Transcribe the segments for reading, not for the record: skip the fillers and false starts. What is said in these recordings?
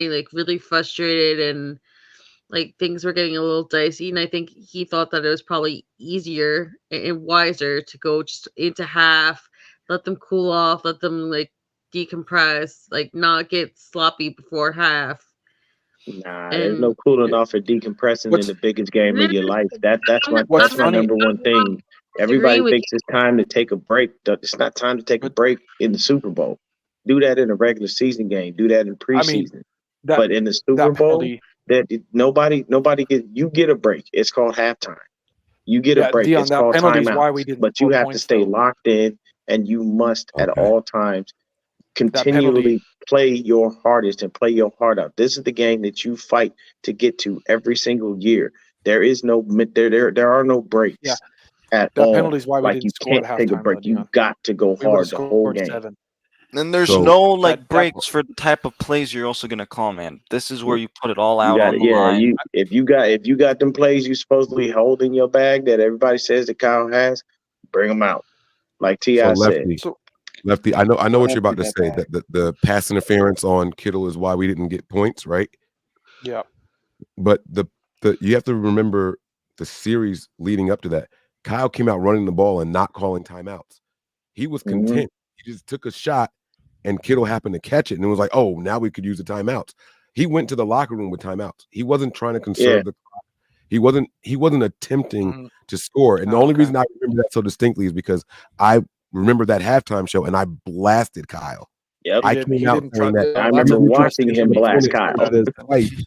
like really frustrated and like things were getting a little dicey. And I think he thought that it was probably easier and wiser to go just into half, let them cool off, let them like decompress, like not get sloppy before half. Nah, there's no And cooling Yeah. off or decompressing in What's the biggest game of your life. what's That's my funny, number one I'm thing. disagreeing Everybody with thinks it's time to take a break. It's not time to take a but break in the Super Bowl. Do that in a regular season game. Do that in I mean preseason. that But in the Super that Bowl, penalty. nobody get you get a break. It's called halftime. You get a Yeah, break. Dion, It's that called penalty is why we timeouts. didn't But you score have to points stay though. locked in, and you must at Okay. all times That penalty. continually play your hardest and play your heart out. This is the game that you fight to get to every single year. There is no there are no Yeah, breaks at that all. penalty is why we Like you didn't score at can't take a halftime though, break. You Dion. got to go We would have hard the whole scored game. 7. And there's So no like That breaks for the type of plays you're also gonna call, man. This is where You you put it all you out got on it. the Yeah, line. you if you got them plays you supposedly hold in your bag that everybody says that Kyle has, bring them out. Like so Ti said. Lefty, So Lefty. I know Don't what you're empty about to that say. bag. That the pass interference on Kittle is why we didn't get points, right? yeah, But the you have to remember the series leading up to that. Kyle came out running the ball and not calling timeouts. He was Hmm. content. He just took a shot, and Kittle happened to catch it, and it was like, oh, now we could use the timeouts. He went to the locker room with timeouts. He wasn't trying to Yeah. conserve the clock. He wasn't attempting mhm. to score. And the Oh, only okay. reason I remember that so distinctly is because I remember that halftime show and I blasted Kyle. Yep. I came He out didn't try. saying that I That's he a remember went for watching justification him to me blast too. Kyle. That is twice.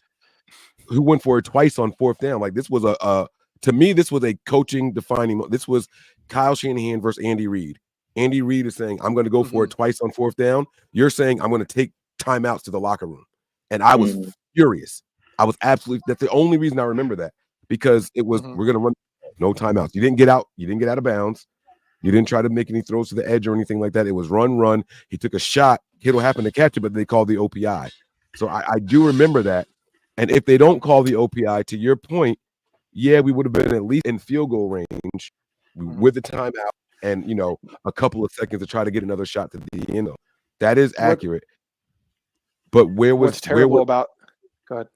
Who went for it twice on fourth down. Like this was a to me, this was a coaching defining. This was Kyle Shanahan versus Andy Reid. Andy Reid is saying, I'm going to go for mhm. it twice on fourth down. You're saying, I'm going to take timeouts to the locker room. And I was Mhm. furious. I was absolutely, that's the only reason I remember that because it was, Mhm. we're going to run no timeouts. You didn't get out. You didn't get out of bounds. You didn't try to make any throws to the edge or anything like that. It was run. He took a shot. Kittle happened to catch it, but they called the OPI. So I do remember that. And if they don't call the OPI, to your point, yeah, we would have been at least in field goal range Mhm. with the timeout and a couple of seconds to try to get another shot to the end zone. That is What accurate. But where what's was where terrible was about? Go ahead.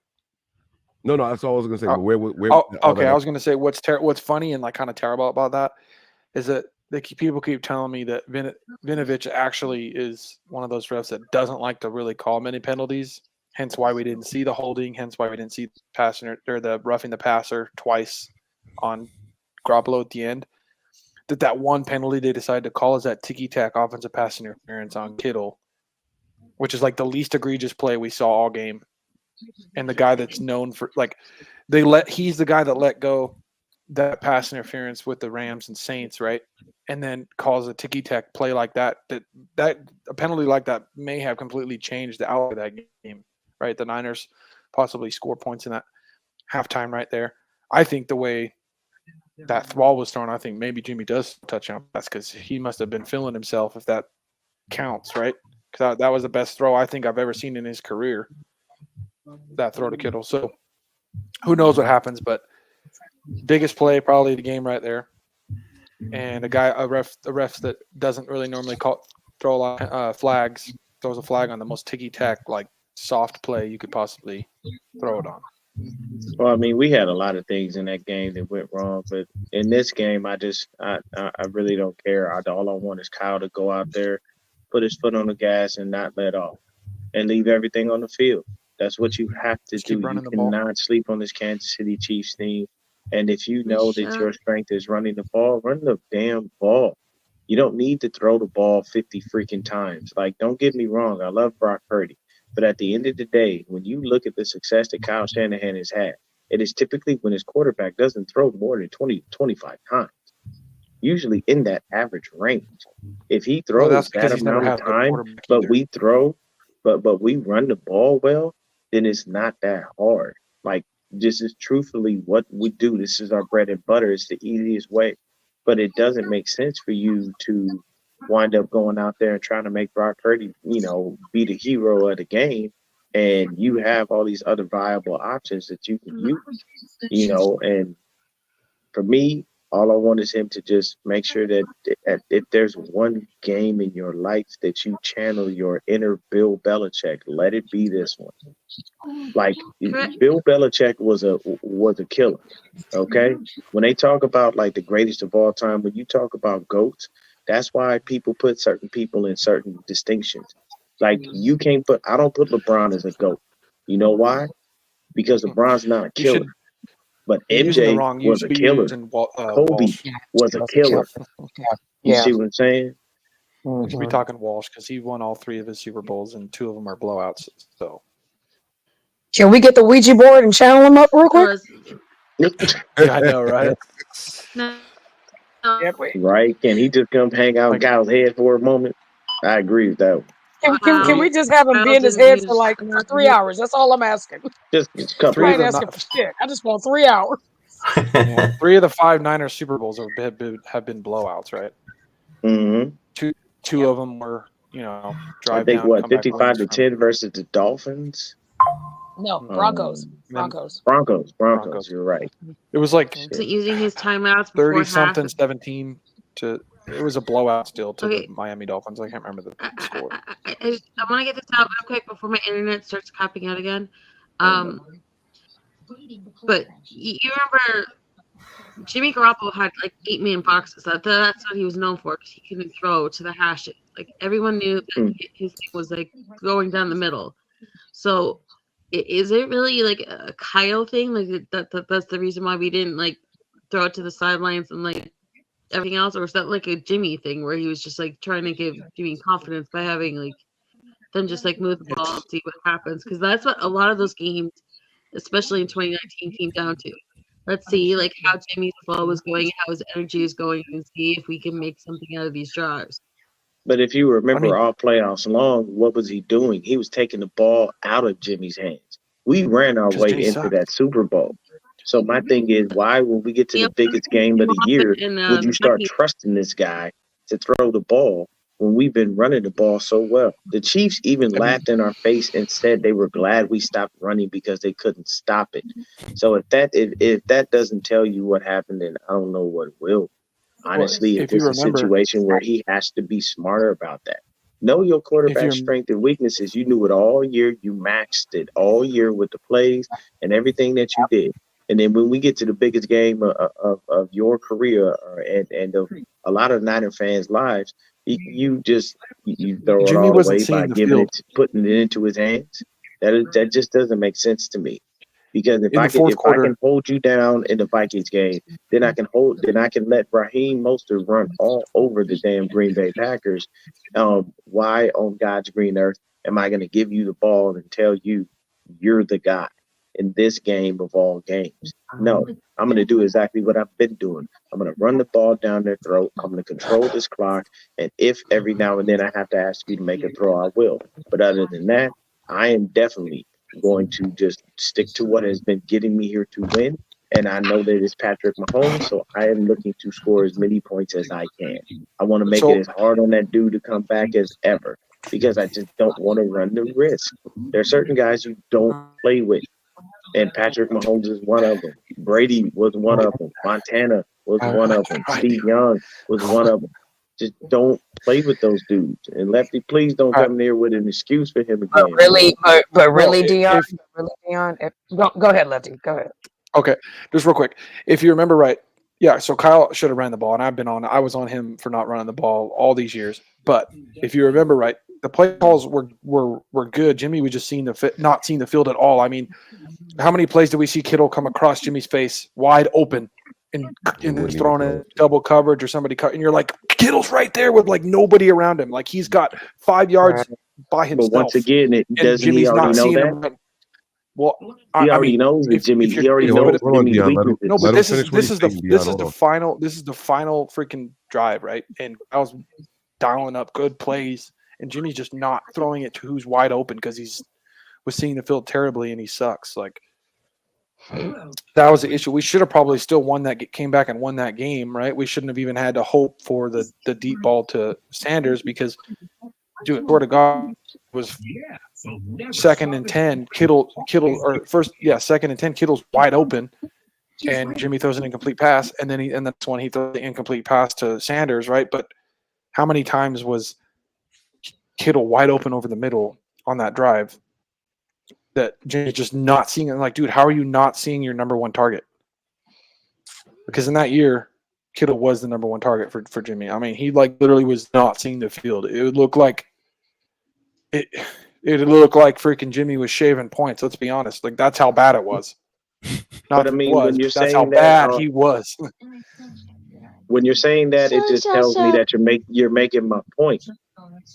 no, that's all I was gonna say. But Oh, where was oh, all okay. that I other was gonna say what's funny and like kind of terrible about that is that people keep telling me that Vinovich actually is one of those refs that doesn't like to really call many penalties. Hence why we didn't see the holding. Hence why we didn't see the passer or the roughing the passer twice on Garoppolo at the end. That one penalty they decided to call is that ticky tack offensive pass interference on Kittle, which is like the least egregious play we saw all game. And the guy that's known for like he's the guy that let go that pass interference with the Rams and Saints, right? And then calls a ticky tack play like that. That a penalty like that may have completely changed the outlook of that game, right? The Niners possibly score points in that halftime right there. I think the way that ball was thrown, I think maybe Jimmy does touchdown pass because he must have been feeling himself if that counts, right? Because that was the best throw I think I've ever seen in his career. That throw to Kittle. So who knows what happens, but biggest play probably the game right there. And a ref that doesn't really normally throw a lot of flags, throws a flag on the most ticky tack like soft play you could possibly throw it on. Well, I mean, we had a lot of things in that game that went wrong, but in this game, I really don't care. All I want is Kyle to go out there, put his foot on the gas, and not let off, and leave everything on the field. That's what you have to Just keep do. You running the ball. cannot sleep on this Kansas City Chiefs team. And if you know that Michelle. your strength is running the ball, run the damn ball. You don't need to throw the ball 50 freaking times. Like, don't get me wrong. I love Brock Purdy. But at the end of the day, when you look at the success that Kyle Shanahan has had, it is typically when his quarterback doesn't throw more than 20 to 25 times, usually in that average range. If he Well, that's throws that because he's never amount of had a good time, quarterback but either. we throw, but we run the ball well, then it's not that hard. Like, this is truthfully what we do. This is our bread and butter. It's the easiest way. But it doesn't make sense for you to wind up going out there and trying to make Brock Purdy, be the hero of the game. And you have all these other viable options that you can use, and for me, All I want is him to just make sure that if there's one game in your life that you channel your inner Bill Belichick, let it be this one. Like Correct. Bill Belichick was a killer. Okay, when they talk about like the greatest of all time, when you talk about goats, that's why people put certain people in certain distinctions. Like you can't put, I don't put LeBron as a goat. You know why? Because LeBron's not a You killer, should. but You're using the MJ wrong. You was should a be killer. using Kobe Walsh. was a That's a killer. killer. You Yeah. see what I'm saying? You should be Mhm. talking Walsh because he won all 3 of his Super Bowls and 2 of them are blowouts. So Can we get the Ouija board and channel him up real quick? yeah, I know, right? No, Yeah, wait. Right? Can he just come hang out in Like Kyle's head for a moment? I agree with that one. Can wow. we just have him be Kyle in his didn't head for use like 3 hours? That's all I'm asking. Just a couple I Three of ain't of the asking for shit. I just want 3 hours. yeah, 3 of the 5 Niners Super Bowls have been blowouts, right? hmm Two of them were I drive think down, what come back 55 runs to from 10 versus the Dolphins. No, Broncos. Um, then Broncos. Broncos. You're right. It was like Shit. wasn't using his timeouts 30 before half. something 17 to it was a blowout still to the Okay, Miami Dolphins. I can't remember the score. I want to get this out real quick before my internet starts crapping out again. Oh, no. But you remember Jimmy Garoppolo had like 8 million boxes. That's what he was known for because he couldn't throw to the hashes. Like everyone knew that Hmm. his thing was like going down the middle. So is it really like a Kyle thing? Like that's the reason why we didn't like throw it to the sidelines and like everything else, or is that like a Jimmy thing where he was just like trying to give Jimmy confidence by having like them just like move the ball and It's see what happens? Because that's what a lot of those games, especially in 2019, came down to. Let's see like how Jimmy's flow was going, how his energy is going, and see if we can make something out of these drives. But if you I remember mean all playoffs long, what was he doing? He was taking the ball out of Jimmy's hands. We ran our because way Jimmy into sucked. that Super Bowl. So my thing is, why, when we get to the Yep, biggest game of the year, in would you the start Vikings. trusting this guy to throw the ball when we've been running the ball so well? The Chiefs even I mean laughed in our face and said they were glad we stopped running because they couldn't stop it. So if that doesn't tell you what happened, then I don't know what will. well Honestly, if if you it's a remember situation where he has to be smarter about that. Know your if quarterback you strength and weaknesses. You knew it all year. You maxed it all year with the plays and everything that you did. And then when we get to the biggest game of your career and of a lot of Niner fans' lives, you just you throw it Jimmy all wasn't away by seeing the giving field it, putting it into his hands. That just doesn't make sense to me. Because in the fourth if I quarter. can hold you down in the Vikings game, then I can let Raheem Mostert run all over the damn Green Bay Packers. Why on God's green earth am I going to give you the ball and tell you you're the guy in this game of all games? No, I'm going to do exactly what I've been doing. I'm going to run the ball down their throat. I'm going to control this clock. And if every now and then I have to ask you to make a throw, I will. But other than that, I am definitely going to just stick to what has been getting me here to win. And I know that it's Patrick Mahomes, so I am looking to score as many points as I can. I want to make it So as hard on that dude to come back as ever because I just don't want to run the risk. There are certain guys you don't play with, and Patrick Mahomes is one of them. Brady was one of them. Montana was one of them. I do. Steve Young was one of them. Just don't play with those dudes. And Lefty, please don't All right. come there with an excuse for him But again, really, man. but Well, really, Dion. if Really, Dion. Go ahead, Lefty. Go ahead. okay, just real quick, if you remember right, yeah. So Kyle should have ran the ball, and I was on him for not running the ball all these years. But if you remember right, the play calls were good. Jimmy was just not seeing the field at all. I mean, how many plays did we see Kittle come across Jimmy's face wide open and wouldn't he's even throwing throw in it. double coverage or somebody cut, and you're like, Kittle's right there with like nobody around him, like he's got 5 yards Right. by But once himself, again, and doesn't he Jimmy's already not know seeing that? him. Well, He I already mean, knows that if you're he already if, Hold but knows if, on, Jimmy's Dion. weaknesses. no, Let but him finish what he's saying, Dion. Hold on. this is the final freaking drive, right? And I was dialing up good plays, and Jimmy's just not throwing it to who's wide open because was seeing the field terribly and he sucks. Like that was the issue. We should have probably still came back and won that game, right? We shouldn't have even had to hope for the deep ball to Sanders because, dude, swear to God, it was 2nd and 10. Kittle, or first, yeah, 2nd and 10. Kittle's wide open, and Jimmy throws an incomplete pass, and then that's when he throws the incomplete pass to Sanders, right? But how many times was Kittle wide open over the middle on that drive that Jimmy's just not seeing it? Like, dude, how are you not seeing your number one target? Because in that year, Kittle was the number one target for Jimmy. I mean, he literally was not seeing the field. It would look like it looked like freaking Jimmy was shaving points. Let's be honest. Like, that's how bad it was. Not But I mean, was, when you're that's how saying bad that, he was. when you're saying that, it just tells me that you're making my point.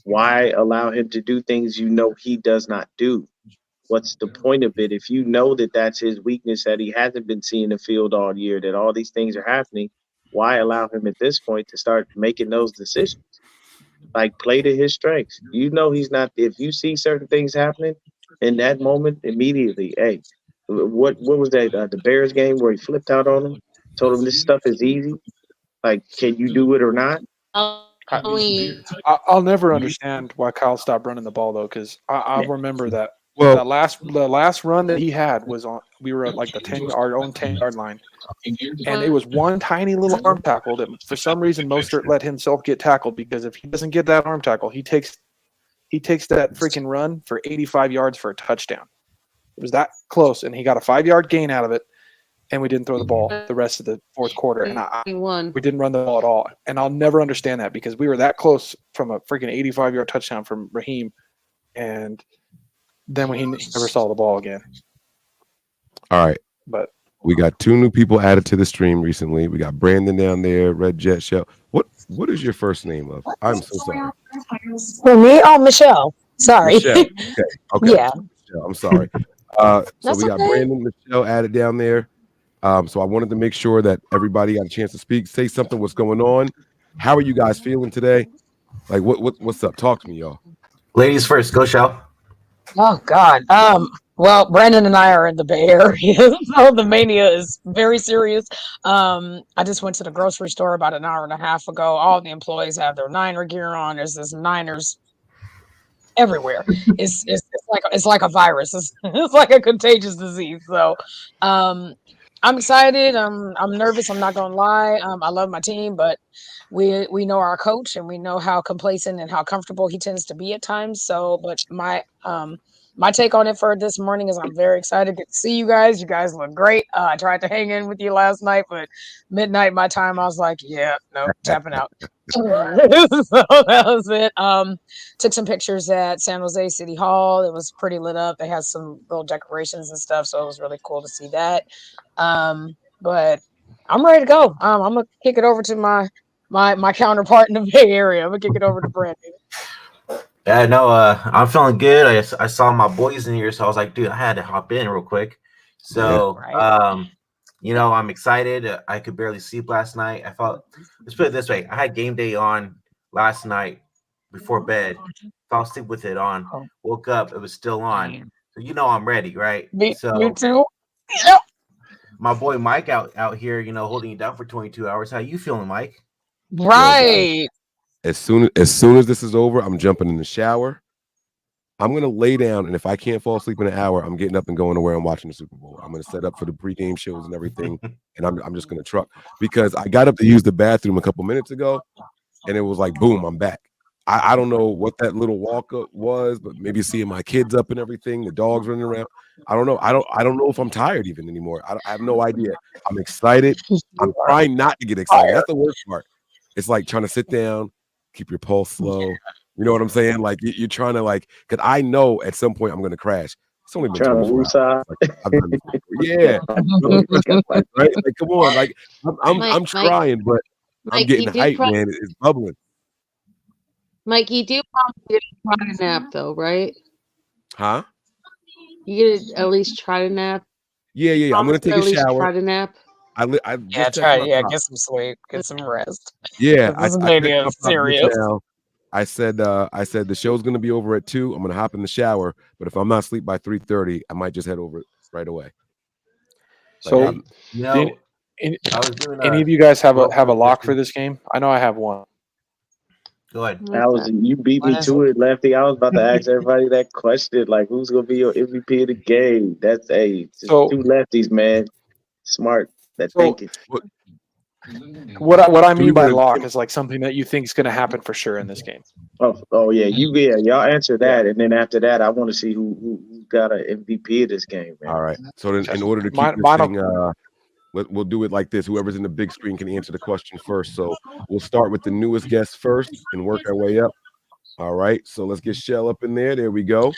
Why allow him to do things he does not do? What's the point of it? If you know that that's his weakness, that he hasn't been seeing the field all year, that all these things are happening, why allow him at this point to start making those decisions? Like, play to his strengths. He's not. If you see certain things happening in that moment, immediately, hey, what was that? The Bears game where he flipped out on him, told him this stuff is easy. Like, can you do it or not? I'll never understand why Kyle stopped running the ball though, because I remember that. Well, the last run that he had was on. We were at like our own 10-yard line, and it was one tiny little arm tackle that for some reason Mostert let himself get tackled, because if he doesn't get that arm tackle, he takes that freaking run for 85 yards for a touchdown. It was that close, and he got a 5-yard gain out of it, and we didn't throw the ball the rest of the fourth quarter, and we didn't run the ball at all. And I'll never understand that, because we were that close from a freaking 85-yard touchdown from Raheem, and then he never saw the ball again. All right. But we got 2 new people added to the stream recently. We got Brandon down there, Red Jet Shell. What is your first name, love? I'm so sorry. For me, Michelle. Sorry. Michelle. Okay. Yeah. Michelle, I'm sorry. So we got okay. Brandon, Michelle added down there. So I wanted to make sure that everybody got a chance to speak, say something. What's going on? How are you guys feeling today? Like, what's up? Talk to me, y'all. Ladies first. Go, Shell. Oh God. Well, Brandon and I are in the Bay Area, so the mania is very serious. I just went to the grocery store about an hour and a half ago. All the employees have their Niner gear on. There's this Niners everywhere. It's like a virus. It's like a contagious disease. So, I'm excited. I'm nervous. I'm not gonna lie. I love my team, but we know our coach, and we know how complacent and how comfortable he tends to be at times. So, but my take on it for this morning is I'm very excited to see you guys. You guys look great. I tried to hang in with you last night, but midnight my time, I was like, yeah, no, tapping out. So that was it. Took some pictures at San Jose City Hall. It was pretty lit up. They had some little decorations and stuff, so it was really cool to see that. But I'm ready to go. I'm gonna kick it over to my counterpart in the Bay Area. I'm gonna kick it over to Brandon. Yeah, no, I'm feeling good. I saw my boys in here, so I was like, dude, I had to hop in real quick. So, Right. I'm excited. I could barely sleep last night. Let's put it this way: I had game day on last night before bed. Fell asleep with it on. Woke up, it was still on. So I'm ready, right? Me So too. Yep. my boy Mike out here, holding it down for 22 hours. How you feeling, Mike? Right. As soon as this is over, I'm jumping in the shower. I'm gonna lay down, and if I can't fall asleep in an hour, I'm getting up and going to where I'm watching the Super Bowl. I'm gonna set up for the pregame shows and everything, and I'm just gonna truck, because I got up to use the bathroom a couple minutes ago, and it was like boom, I'm back. I don't know what that little walk up was, but maybe seeing my kids up and everything, the dogs running around. I don't know. I don't know if I'm tired even anymore. I have no idea. I'm excited. I'm trying not to get excited. That's the worst part. It's like trying to sit down, keep your pulse slow. You know what I'm saying? Like you're trying to because I know at some point I'm going to crash. It's only been 24 hours. I've done this before. Yeah, right? Like, come on, like I'm trying, but I'm getting hyped, man. It's bubbling. Mike, you do probably try to nap though, right? Huh? You get at least try to nap. Yeah. I'm gonna take a shower. Try to nap. I just get some sleep, get some rest. Yeah, this is serious. Now. I said the show's gonna be over at 2. I'm gonna hop in the shower, but if I'm not asleep by 3:30, I might just head over right away. So, any of you guys have a lock for this game? I know I have one. Go ahead. You beat me to it, Lefty. I was about to ask everybody that question, like, who's gonna be your MVP of the game? That's just 2 lefties, man. Smart. that So- thinking. What I So you mean by wanna- lock is like something that you think is going to happen for sure in this game. Oh yeah, y'all answer that, and then after that, I want to see who got an MVP of this game, man. All right. So then, in order to keep Mine- this mine- thing, we'll do it like this. Whoever's in the big screen can answer the question first. So we'll start with the newest guest first and work our way up. All right. So let's get Shell up in there. There we go.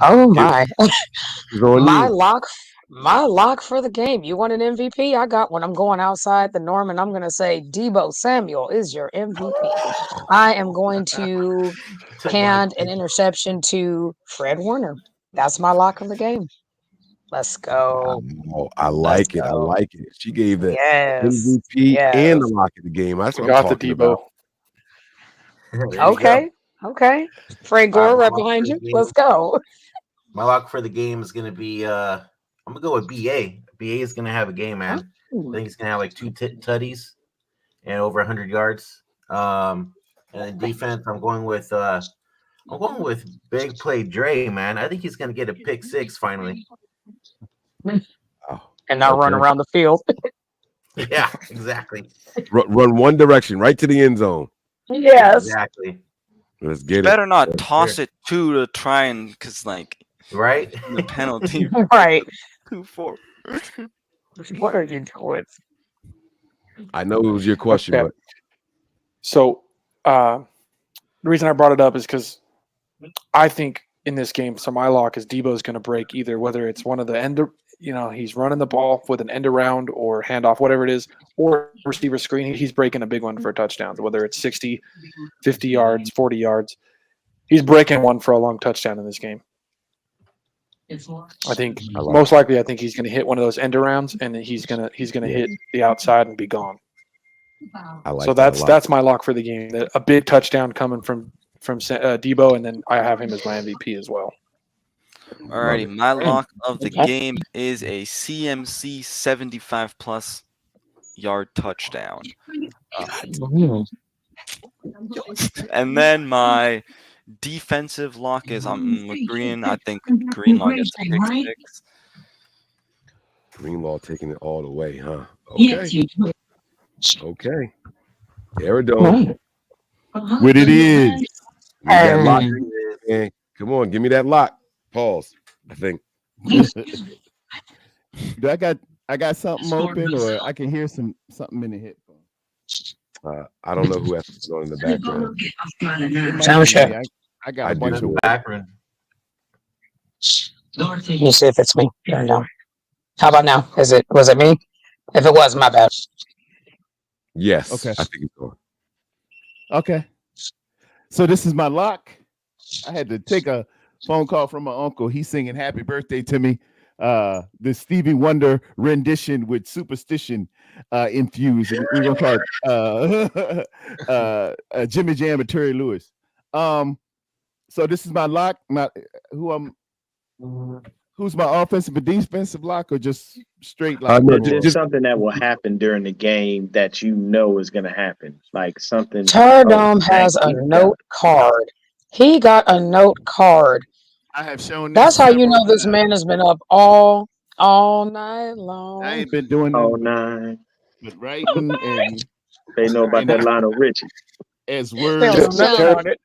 Oh my. It's on My you. lock for the game. You want an MVP? I got one. I'm going outside the norm and I'm going to say Debo Samuel is your MVP. I am going to hand an interception to Fred Warner. That's my lock of the game. Let's go. Oh, I like it. I go. like it. She gave the Yes. MVP Yes. and the lock of the game. That's what I'm Got the talking Debo. about. There you Okay. Okay. Fred Gore All right, right my behind lock you. for the Let's game- go. My lock for the game is going to be I'm going to go with BA. BA is going to have a game, man. I think he's going to have like 2 tutties and over 100 yards. And then defense, I'm going with big play Dre, man. I think he's going to get a pick 6 finally. Oh, And now run okay. around the field. Yeah, exactly. Run one direction, right to the end zone. Yes. Exactly. Let's get it. Better not That's toss fair. it 2 to try and because like Right? the penalty Right. 2-4. What are you doing? I know it was your question, Okay. So the reason I brought it up is because I think in this game, so my lock is Debo's going to break either, whether it's one of the end, he's running the ball with an end around or handoff, whatever it is, or receiver screen. He's breaking a big one for a touchdown, whether it's 60, 50 yards, 40 yards. He's breaking one for a long touchdown in this game. I think I like most likely, I think he's going to hit one of those end arounds, and he's gonna hit the outside and be gone. I like So that a lot. that's my lock for the game. A big touchdown coming from Debo, and then I have him as my MVP as well. Alrighty, my lock of the game is a CMC 75+ yard touchdown. And then my defensive lock is I'm with Green. I think Greenlaw gets a pick 6. Greenlaw taking it all the way, huh? Okay. Okay. Aerodome. What it is. Give me that lock. Man. Come on, give me that lock. Pause. I think. Do I got something open, or I can hear something in the headphone? I don't know who has to go in the background. It might Sound be check. me. I got I a do bunch In of the background. Let me see if it's me. Turn it down. How about now? Was it me? If it was, my bad. Yes. Okay. I think it's on. Okay. So this is my lock. I had to take a phone call from my uncle. He's singing happy birthday to me. The Stevie Wonder rendition with superstition infused. And we're gonna call it Jimmy Jam and Terry Lewis. So this is my lock. Who's my offensive and defensive lock, or just straight lock? No, Just something that will happen during the game that you know is going to happen, like something. Turdome has a note card. He got a note card. I have shown. That's how you several know this times. man has been up all night long. I ain't been doing Oh, that, nine. but writing and They know about that Lionel Richie. as They words. don't know Sure. on it.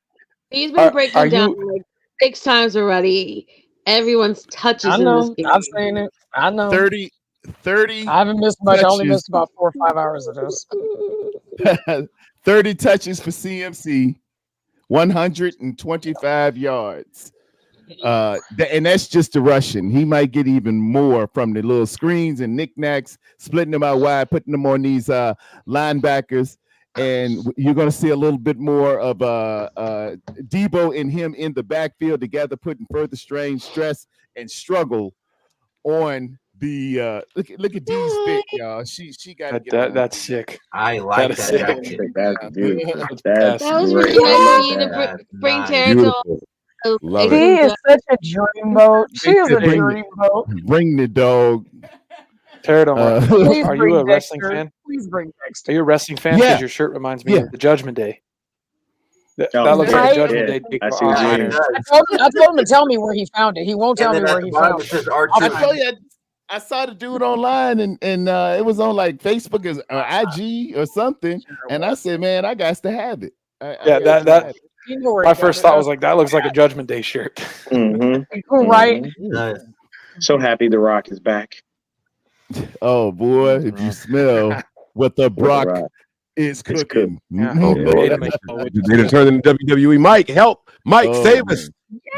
He's Are- been breaking are down you- like 6 times already. Everyone's touches I in this know. game. I've seen it. I know. 30 I haven't missed much. I only touches. missed about 4 or 5 hours of this. 30 touches for CMC, 125 yards. And that's just the rushing. He might get even more from the little screens and knickknacks, splitting them out wide, putting them on these linebackers. And you're going to see a little bit more of Debo and him in the backfield together, putting further strain, stress, and struggle on the look at Dee's fit, y'all. She got to get on. That's sick. I like That is that sick. jacket. That's beautiful. That's That's That was great. really nice I of you love to that. bring Nice. Tara to Beautiful. Love He it. is such a dreamboat. She is a Bring it. dreamboat. Bring the dog. Pterodome, Please are bring you a wrestling Dexter. fan? Please bring Are Dexter. you a wrestling fan? Because Yeah. your shirt reminds me Yeah. of the Judgment Day. That Oh, looks yeah. like a Judgment Yeah. Day. I see what Yeah, you it mean. does. I told him to tell me where he found it. He won't tell And me then where at the he bottom found it it. says I'll R2. I find tell it. you, I saw the dude online, and it was on like Facebook or IG or something, and I said, man, I got to have it. Yeah, that You know where my he got first it. thought was like, that looks like a Judgment Day shirt. Mm-hmm. Right. Nice. So happy The Rock is back. Oh boy, if you smell what the With The Brock Rock. is It's cooking. Yeah. Oh, They Lord. done make it all the way They done turned into WWE. Mike, help! Mike, Oh, save man. us!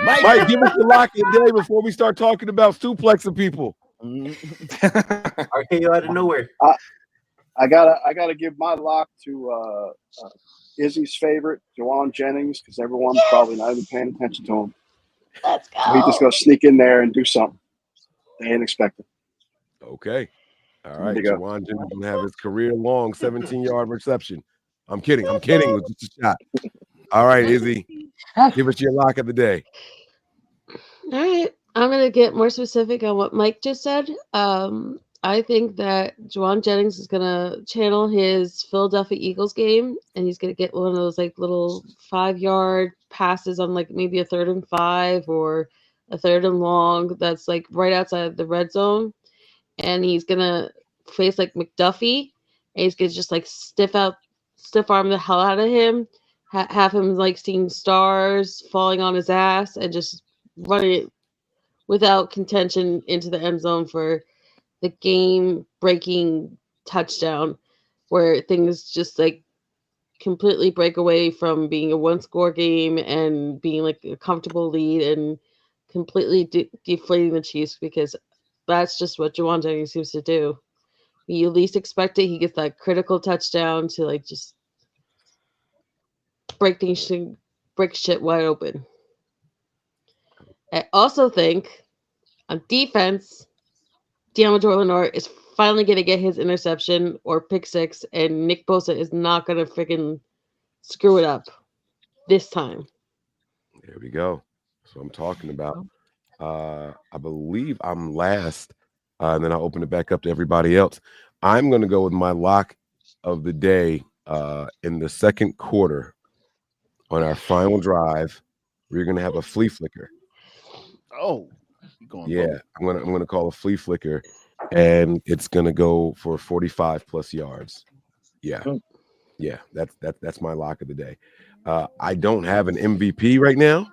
Mike, give us the lock of the day before we start talking about suplexing people. RKO out of nowhere. I gotta give my lock to Izzy's favorite, Jawan Jennings, because everyone's probably not even paying attention to him. Let's go. So he just gonna sneak in there and do something they ain't expecting. Okay. All right. There you go. Jawan Jennings will have his career-long 17-yard reception. I'm kidding. It was just a shot. All right, Izzy. Give us your lock of the day. All right. I'm going to get more specific on what Mike just said. I think that Juwan Jennings is going to channel his Philadelphia Eagles game, and he's going to get one of those like little 5-yard passes on like maybe a 3rd and 5 or a 3rd and long that's like right outside the red zone. And he's going to face like McDuffie, and he's going to just like stiff arm the hell out of him, have him like seeing stars falling on his ass, and just running it without contention into the end zone for the game-breaking touchdown, where things just like completely break away from being a one-score game and being like a comfortable lead and completely deflating the Chiefs, because that's just what Juwan Jennings seems to do. You least expect it, he gets that critical touchdown to like just break shit wide open. I also think on defense, Deommodore Lenoir is finally going to get his interception or pick six, and Nick Bosa is not going to freaking screw it up this time. There we go. That's what I'm talking about. I believe I'm last, and then I'll open it back up to everybody else. I'm going to go with my lock of the day in the second quarter on our final drive. We're going to have a flea flicker. Oh, yeah, I'm gonna call a flea flicker, and it's gonna go for 45 plus yards. Yeah, that's my lock of the day. I don't have an MVP right now.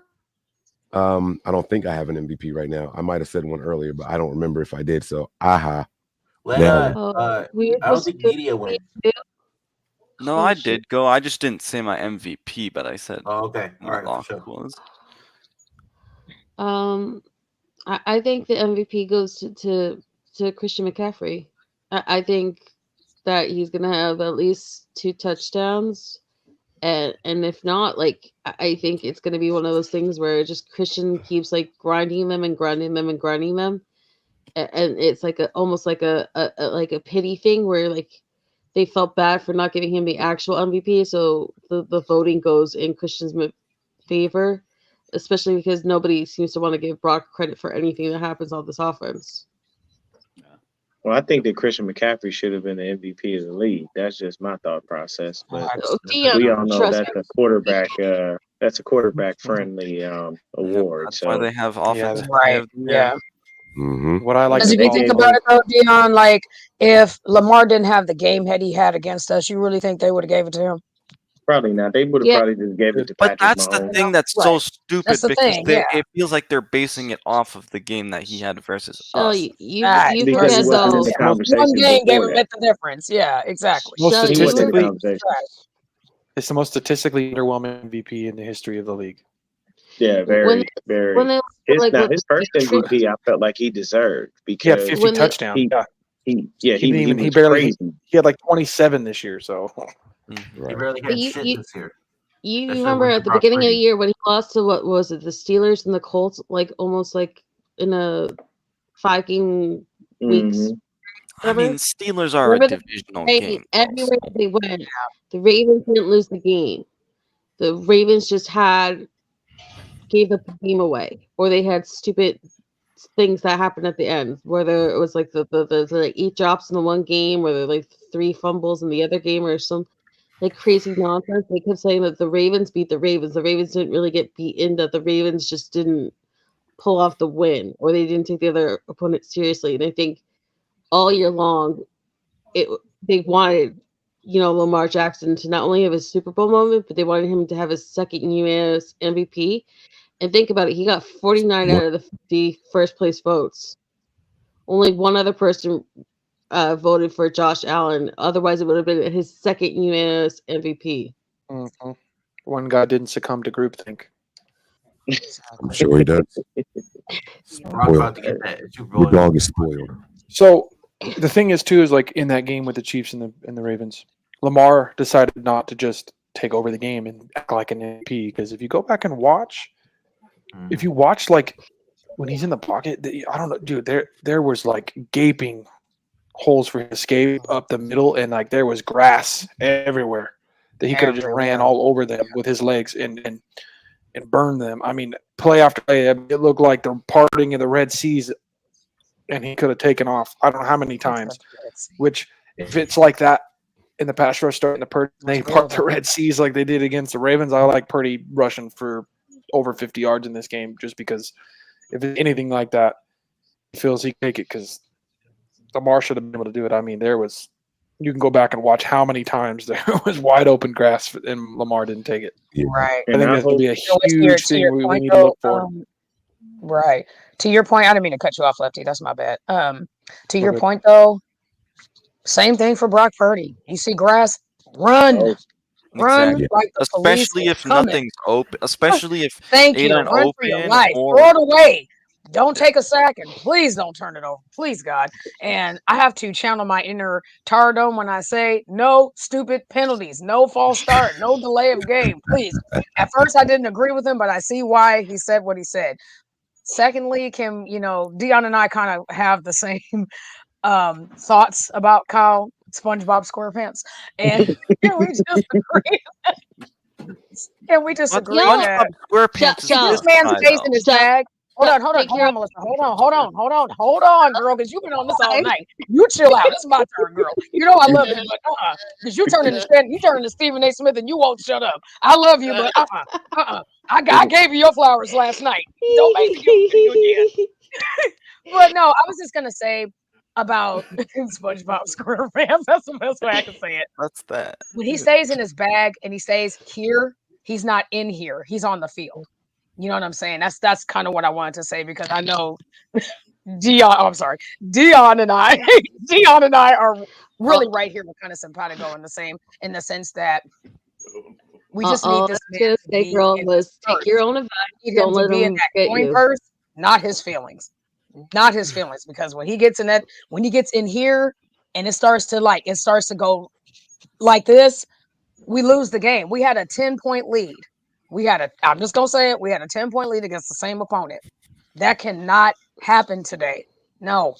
I don't think I have an MVP right now. I might have said one earlier, but I don't remember if I did. So, I don't think media went. No, I did go. I just didn't say my MVP, but I said okay. All right, lock sure. was. I think the MVP goes to Christian McCaffrey. I think that he's gonna have at least 2 touchdowns, and if not, like I think it's gonna be one of those things where just Christian keeps like grinding them, and it's like almost like a pity thing where like they felt bad for not giving him the actual MVP, so the voting goes in Christian's favor, especially because nobody seems to want to give Brock credit for anything that happens on this offense. Well, I think that Christian McCaffrey should have been the MVP of the league. That's just my thought process. But we all know that's a quarterback. That's a quarterback friendly award. That's so why they have offensive right. Yeah. Mm-hmm. What I like Because to if you call think about it, though, Dion, like if Lamar didn't have the game head he had against us, you really think they would have gave it to him? probably not. They would have probably just gave it to But Patrick that's Mahomes. the thing that's so Right. stupid That's the because thing, yeah. it feels like they're basing it off of the game that he had versus So us. you Because he forget wasn't in though. the conversation One game gave before him that. the difference. Yeah, exactly. Most Shut He wasn't in the statistically, conversation. it's the most statistically underwhelming MVP in the history of the league. Yeah, When very. they His like now with his first MVP, I felt like he deserved He had because 50 When they- touchdowns. he He was barely crazy. he had like 27 this year. So He barely had You- shit you- this year. you That's remember what at the Brock beginning of the Purdy. year when he lost to what was it, the Steelers and the Colts, like almost like in a 5-game weeks. Mhm. I mean, Steelers are a Remember the divisional Hey, game. everywhere they went, the Ravens didn't lose the game. The Ravens just gave the game away, or they had stupid things that happened at the end, whether it was like the like 8 drops in the one game, or the like 3 fumbles in the other game, or some like crazy nonsense. They kept saying that the Ravens beat the Ravens. The Ravens didn't really get beaten. That the Ravens just didn't pull off the win, or they didn't take the other opponent seriously. And I think all year long, it they wanted, Lamar Jackson to not only have his Super Bowl moment, but they wanted him to have his second unanimous MVP. And think about it, he got 49 out of the 50 first place votes. Only one other person voted for Josh Allen. Otherwise, it would have been his second unanimous MVP. Mm-hmm. One guy didn't succumb to groupthink. I'm sure he does. Brock about to get that Super Your Bowl. dog is spoiled. So the thing is, too, is like in that game with the Chiefs and the Ravens, Lamar decided not to just take over the game and act like an MVP. Because if you go back and watch, if you watch like when he's in the pocket, I don't know, dude. There was like gaping holes for his escape up the middle, and like there was grass everywhere that he could have just ran all over them with his legs and burned them. I mean, play after play, it looked like the parting of the Red Seas, and he could have taken off. I don't know how many times. Which, if it's like that in the pass rush starting to they part the Red Seas like they did against the Ravens, I like Purdy rushing for over 50 yards in this game, just because if it's anything like that, he feels he can take it because Lamar should have been able to do it. I mean, you can go back and watch how many times there was wide open grass and Lamar didn't take it. Yeah. Right. I think that's going to be a huge thing we need to look for. Right. To your point, I didn't mean to cut you off, Lefty. That's my bad. To your point, though, same thing for Brock Purdy. You see grass, run. Run Exactly. like the Especially police if are coming. nothing's open. Especially if Thank they you. don't Run for your open life. or Throw it away. Don't take a sack and please don't turn it over. Please, God. And I have to channel my inner Tardome when I say no stupid penalties, no false start, no delay of game. Please. At first, I didn't agree with him, but I see why he said what he said. Secondly, Dion and I kind of have the same thoughts about Kyle SpongeBob SquarePants, and we just agree. And we disagree that SquarePants this man's face in his bag. Hold on, Melissa. Hold on, girl, because you've been on this all night. You chill out. It's my turn, girl. You know I love you, but because you turn into Stephen A. Smith and you won't shut up. I love you, but I gave you your flowers last night. Don't make me give them to you again. But no, I was just gonna say about SpongeBob SquarePants. That's the best way I can say it. That's that. When he stays in his bag and he stays here, he's not in here. He's on the field. You know what I'm saying? That's kind of what I wanted to say because I know Dion and I are really right here. We're kind of simpatico in the sense that we just need this man to be girl, in was his take your own advice. Don't let be in him that get coin you. purse, not his feelings. Not his feelings, because when he gets in here and it starts to go like this, we lose the game. We had a 10-point lead. I'm just gonna say it, we had a 10-point lead against the same opponent. That cannot happen today. No.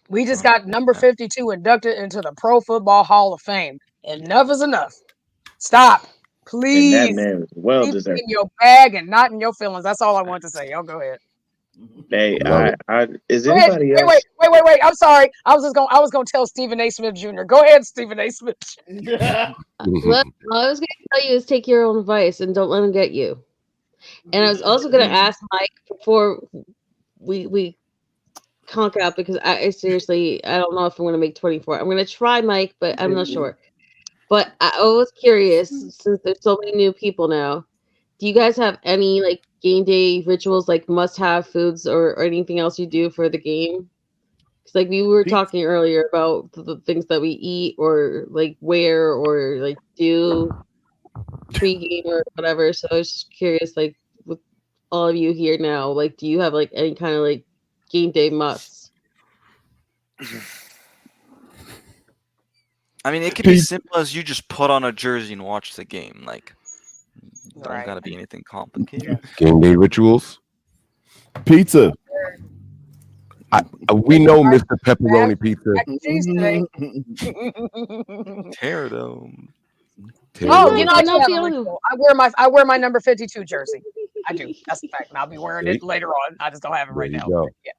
We just got number 52 inducted into the Pro Football Hall of Fame. Enough is enough. Stop. Please. And that man was well keep it deserved. in your bag and not in your feelings. That's all I want to say. Y'all go ahead. Hey, is Go ahead. anybody else? Wait. I'm sorry. I was gonna tell Stephen A. Smith Jr. Go ahead, Stephen A. Smith. What I was going to tell you is take your own advice and don't let him get you. And I was also going to ask Mike before we conk out, because I seriously, I don't know if I'm going to make 24. I'm going to try, Mike, but I'm not sure. But I was curious, since there's so many new people now, do you guys have any like game day rituals, like must-have foods or anything else you do for the game? Because like we were talking earlier about the things that we eat or like wear or like do pre-game or whatever. So I was just curious, like with all of you here now, like do you have like any kind of like game day musts? I mean, it could be simple as you just put on a jersey and watch the game. Like, don't gotta be anything complicated. Game day rituals. Pizza. We know Mr. Pepperoni Pizza. Pterodome. Oh, you know, I wear my number 52 jersey. I do. That's the fact. And I'll be wearing it later on. I just don't have it right now. Yeah.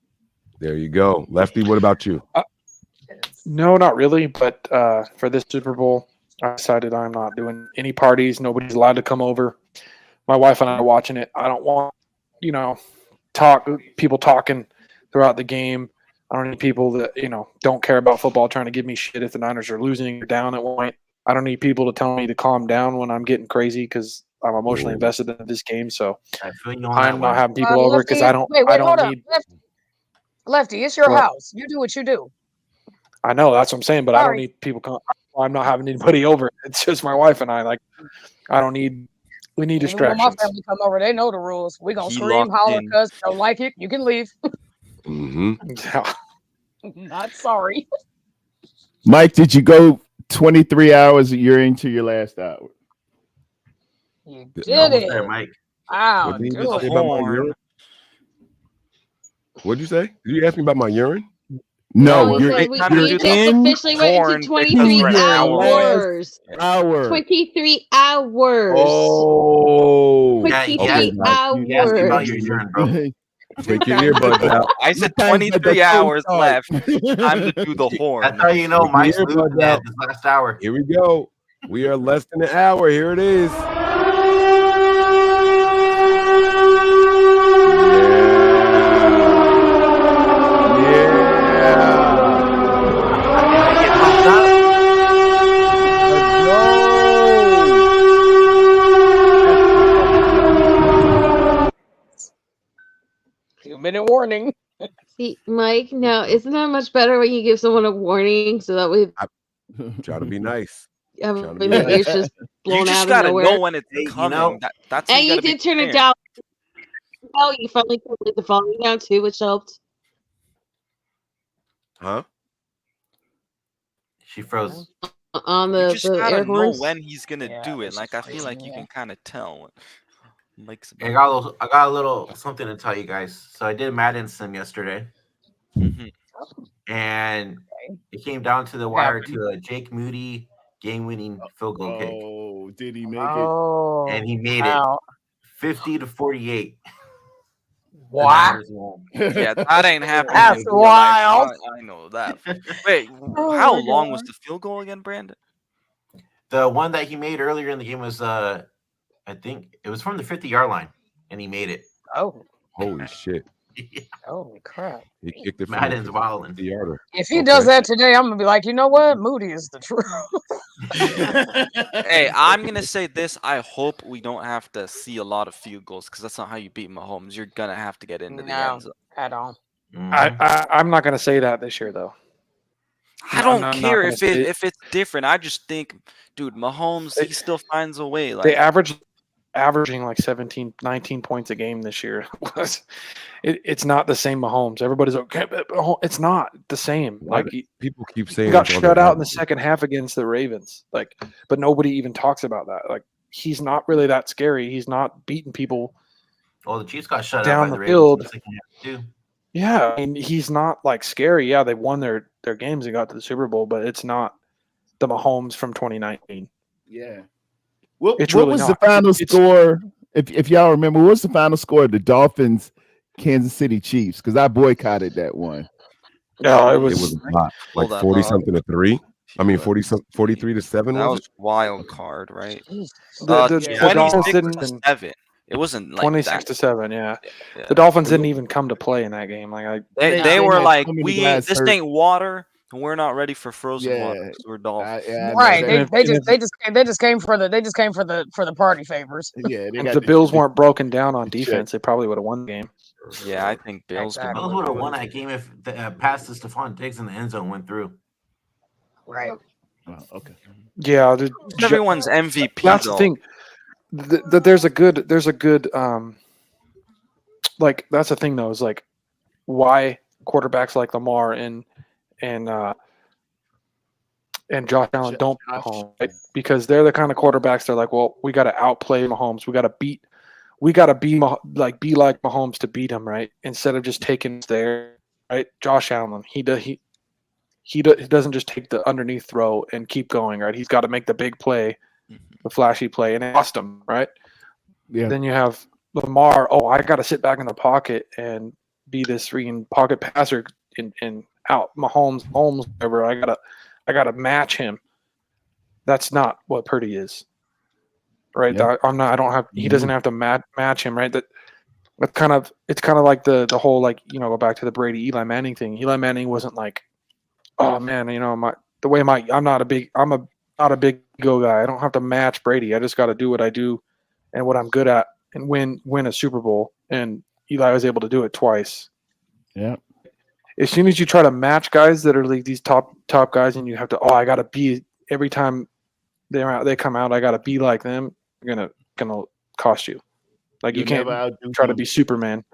There you go. Lefty, what about you? No, not really. But for this Super Bowl, I decided I'm not doing any parties. Nobody's allowed to come over. My wife and I are watching it. I don't want, people talking throughout the game. I don't need people that don't care about football trying to give me shit if the Niners are losing or down at one point. I don't need people to tell me to calm down when I'm getting crazy because I'm emotionally invested in this game. So I feel you on that I'm not one. having people over because I don't. Wait, I don't hold up, need. Lefty. It's your What? house. You do what you do. I know that's what I'm saying, but I don't Sorry. need people. I'm not having anybody over. It's just my wife and I. Like, I don't need. We need Even when my distractions. family come over, they know the rules. We gonna He scream, locked holler, in. cuss. Don't like it, you can leave. Yeah. Not sorry. Mike, did you go 23 hours? You're into your last hour. You You're did almost it. there, Mike. Wow, What did you do just it. say about my urine? What'd you say? Did you ask me about my urine? No, he you're said we you're just in officially went into Horn because 23 we're an hour away. hours. hour. 23 hours. Oh, Yeah, he 23 asked, hours. he asked you about your urine, bro. Take your earbuds out. I said What time did the 23 phone hours start? left. Time to do the That's horn. how you know Take Mike's your losing earbuds out. this last hour. Here we go. We are less than an hour. Here it is. Did I get pumped up? Let's go. 2-minute warning. See, Mike, now isn't that much better when you give someone a warning so that way Try to be nice. having Trying to be their nice. ears just You blown just out of gotta nowhere? know when it's Hey, coming. That's And you you gotta be did turn it prepared. down. Oh, you finally put the volume down too, which helped. Huh? She froze. On You just the gotta air know horns. when he's gonna Yeah, do it. this Like is I feel crazy, like you yeah. can kind of tell when Mike's I about. got a little something to tell you guys. So I did Madden Sim yesterday, and it came down to the wire Happened. to a Jake Moody game-winning field goal kick, Oh, did he make it? Oh, and he made wow. it 50-48. The What? Niners won. Yeah, that ain't happening That's in real life. wild. I know that. Wait, Oh how my long God. was the field goal again, Brandon? The one that he made earlier in the game was I think it was from the 50-yard line, and he made it. Oh, Holy shit. holy crap. He kicked it from Madden's the wilding. 50-yarder. If he does that today, I'm gonna be like, you know what? Moody is the truth. Hey, I'm gonna say this. I hope we don't have to see a lot of field goals because that's not how you beat Mahomes. You're gonna have to get into the No, end zone. at all. I'm not gonna say that this year though. I don't I'm not care gonna if say if it's different. I just think, dude, Mahomes he still finds a way. They Like averaging like 17, 19 points a game this year. It's not the same Mahomes. Everybody's okay, but it's not the same. Why Like do people keep he saying got it's all shut their out in the averages? second half against the Ravens. Like, but nobody even talks about that. Like he's not really that scary. He's not beating people Well, the Chiefs got shut out down by the the Ravens in field. the second half too. Yeah, I mean he's not like scary. Yeah, they won their games and got to the Super Bowl, but it's not the Mahomes from 2019. Yeah. What It's what really was not. the final score? If y'all remember, what was the final score of the Dolphins Kansas City Chiefs? Because I boycotted that one. No, it It was was a lot. Like Hold that 40 up. something to 3. I mean 43 to 7 that was was it? wild card, right? the Dolphins 26 didn't to 7. It wasn't like 26 that. to 7. Yeah, Yeah. the Dolphins didn't even come to play in that game. Like They They were had like, so many we guys this hurt. ain't water, and we're not ready for frozen Yeah, water because we're Dolphins. I know Right. that. They just came for the party favors. Yeah, they if got the Bills weren't broken down on check. defense, they probably would have won the game. Yeah, I think Bills can Exactly. Bills win. would have won that game if the pass to Stephon Diggs in the end zone went through. Right. Oh, okay. Yeah, Everyone's MVP that's though. the thing. There's a good like that's the thing though is like why quarterbacks like Lamar and Josh Allen don't beat Mahomes, right? Because they're the kind of quarterbacks. They're like, well, we got to outplay Mahomes. We got to be like Mahomes to beat him, right? Instead of just taking us there, right? Josh Allen, he doesn't just take the underneath throw and keep going, right? He's got to make the big play, the flashy play, and it cost him, right? Yeah. Then you have Lamar. Oh, I got to sit back in the pocket and be this freaking pocket passer and out Mahomes, whatever. I gotta match him. That's not what Purdy is, right? Yeah. I'm not. I don't have. He doesn't have to match him, right? it's kind of like the whole, like, go back to the Brady Eli Manning thing. Eli Manning wasn't like, oh man, I'm not a big go guy. I don't have to match Brady. I just got to do what I do and what I'm good at and win a Super Bowl. And Eli was able to do it twice. Yeah. As soon as you try to match guys that are like these top guys, and you have to, I got to be every time they come out, I got to be like them. Gonna cost you. Like, you can't try to be Superman.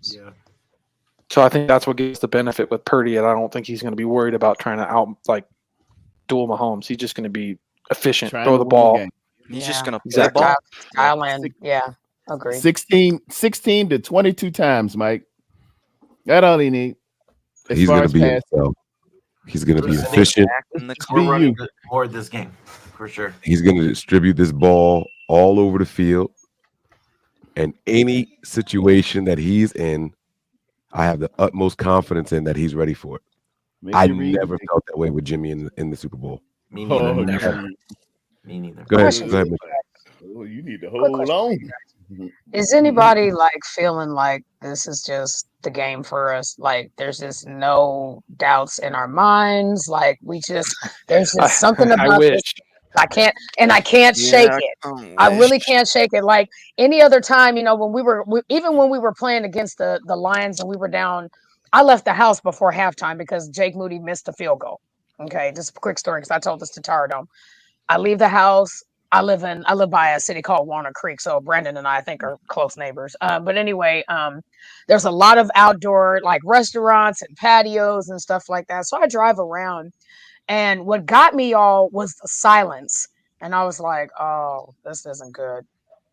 Yeah. So I think that's what gives the benefit with Purdy, and I don't think he's going to be worried about trying to duel Mahomes. He's just going to be efficient, throw the ball. He's just going to exactly. Style in. Yeah, agree. 16 to 22 times, Mike. That all he need. He's going to be himself. He's going to be efficient. We're running for this game, for sure. He's going to distribute this ball all over the field. And any situation that he's in, I have the utmost confidence in that he's ready for it. I never felt that way with Jimmy in the Super Bowl. Me neither. Me neither. Go ahead, Michelle. Oh, you need to hold on. Is anybody feeling like this is just the game for us? Like, there's just no doubts in our minds. Like, there's just something about this. I can't shake it. I really can't shake it. Like any other time, when we were playing against the Lions and we were down, I left the house before halftime because Jake Moody missed a field goal. Okay, just a quick story because I told this to Taradome. I leave the house. I live by a city called Walnut Creek, so Brandon and I think are close neighbors. But anyway, there's a lot of outdoor restaurants and patios and stuff like that. So I drive around. And what got me all was the silence. And I was like, oh, this isn't good.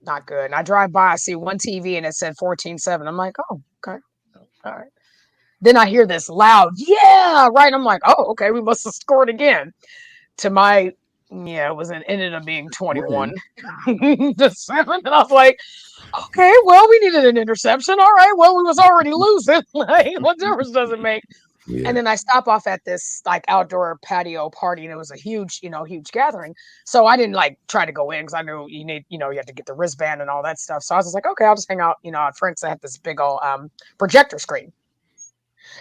Not good. And I drive by, I see one TV and it said 14-7. I'm like, oh, okay. All right. Then I hear this loud, yeah, right. I'm like, oh, okay, we must have scored again. It ended up being 21 to 7. And I was like, okay, well, we needed an interception. All right, well, we was already losing. What difference does it make? Yeah. And then I stop off at this outdoor patio party, and it was a huge gathering. So I didn't try to go in because I knew you need, you have to get the wristband and all that stuff. So I was just like, okay, I'll just hang out, at Frank's. I had this big old projector screen.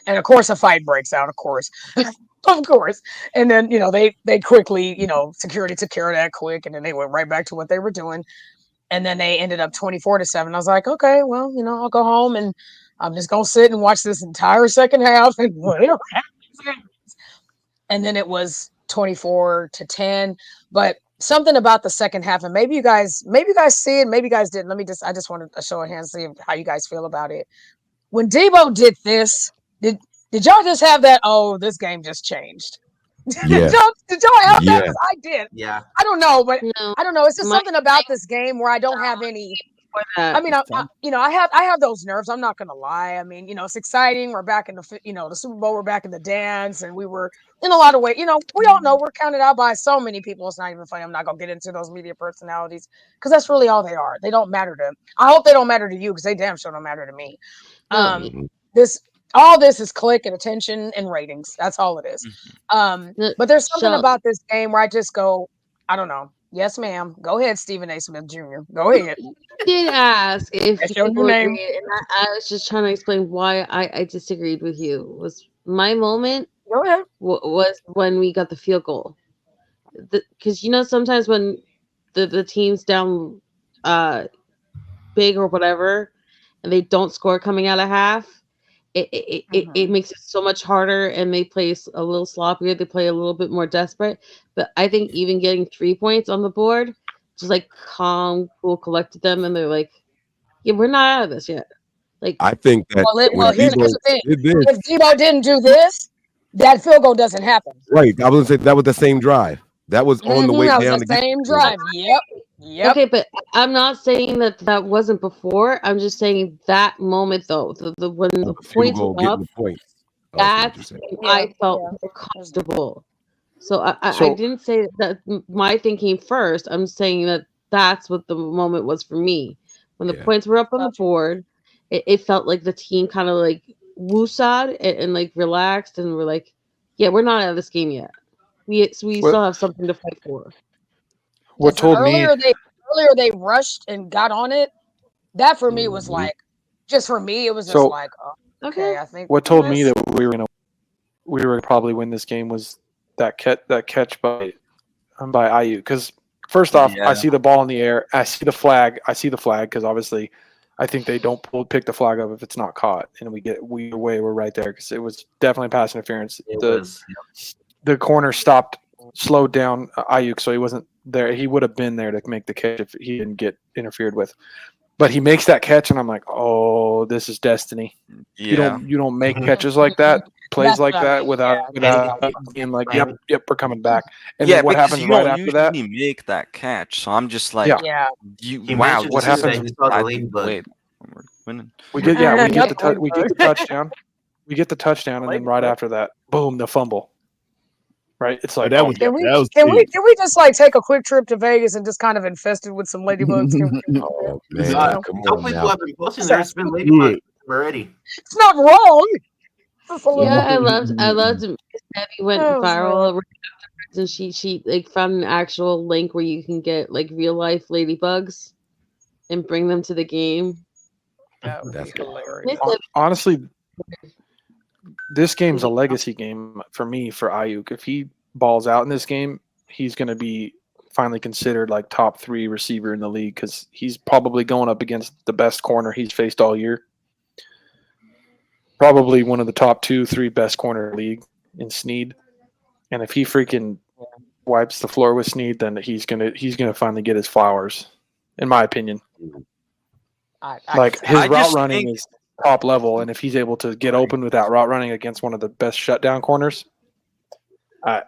And of course a fight breaks out, of course. Of course. And then, they quickly, security took care of that quick, and then they went right back to what they were doing. And then they ended up 24-7. I was like, okay, well, I'll go home and I'm just going to sit and watch this entire second half and whatever happens. And then it was 24-10. But something about the second half, and maybe you guys see it, maybe you guys didn't. I just wanted a show of hands, see how you guys feel about it. When Debo did this, did y'all just have that, oh, this game just changed? Yeah. Did y'all have that? Because I did. Yeah. I don't know, but no. I don't know. It's just something about this game where I don't have any. I mean, I have those nerves. I'm not gonna lie. I mean, it's exciting. We're back in the Super Bowl. We're back in the dance, and we were in a lot of ways. We all know we're counted out by so many people. It's not even funny. I'm not gonna get into those media personalities because that's really all they are. They don't matter to. I hope they don't matter to you because they damn sure don't matter to me. All this is click and attention and ratings. That's all it is. But there's something about this game where I just go, I don't know. Yes, ma'am. Go ahead, Stephen A. Smith Jr. Go ahead. You did ask if you name. And I was just trying to explain why I disagreed with you. Was my moment Go ahead. Was when we got the field goal. Because sometimes when the team's down big or whatever, and they don't score coming out of half, it makes it so much harder, and they play a little sloppier. They play a little bit more desperate. But I think even getting 3 points on the board just calm, cool, collected them, and they're like, "Yeah, we're not out of this yet." I think that. Here's the thing: if Debo didn't do this, that field goal doesn't happen. Right. I was gonna say that was the same drive. That was on the way down. The same drive. Yep. Okay, but I'm not saying that wasn't before. I'm just saying that moment though, the when the points were up, that's when I felt more comfortable. So I didn't say that my thing came first. I'm saying that that's what the moment was for me. When the points were up on the board, it felt like the team kind of woosawed and relaxed, and we're like, yeah, we're not out of this game yet. We still have something to fight for. What told me earlier earlier they rushed and got on it, that for me was Mhm. like, just for me, it was just So like, oh, okay, I think what told me let's- that we were gonna probably win this game was that catch by Ayuk. Because first off, I Yeah. see the ball in the air, I see the flag because obviously, I think they don't pick the flag up if it's not caught, and we're right there because it was definitely pass interference. It was. The corner slowed down Ayuk, so he wasn't there. He would have been there to make the catch if he didn't get interfered with. But he makes that catch, and I'm like, oh, this is destiny. Yeah. You don't make catches like that, plays That's like what I that mean, without being like, yep, we're coming back. And Yeah, then what because happens you right don't after that? usually make that catch. So I'm just like, Yeah, yeah. He wow, mentioned what too that happens? he saw the I think ladybug. wait, we're winning. we get Not the we get the touchdown, and then right after that, boom, the fumble. Right? It's like, that oh was yeah, Can we that was can we big. can we just like take a quick trip to Vegas and just kind of infest it with some ladybugs? Oh man, Uh, come Some on people now. have been posting there's been ladybugs already. It's not wrong. Just a little. Yeah, I loved Debbie went Oh, viral right afterwards, and she like found an actual link where you can get like real life ladybugs and bring them to the game. that would be That's hilarious. honestly, this game's a legacy game for me for Ayuk. If he balls out in this game, he's going to be finally considered like top 3 receiver in the league because he's probably going up against the best corner he's faced all year. Probably one of the top 2, 3 best corner in the league in Snead. And if he freaking wipes the floor with Snead, then he's gonna finally get his flowers, in my opinion. Like his I route just running think- is top level, and if he's able to get open with that route running against one of the best shutdown corners, I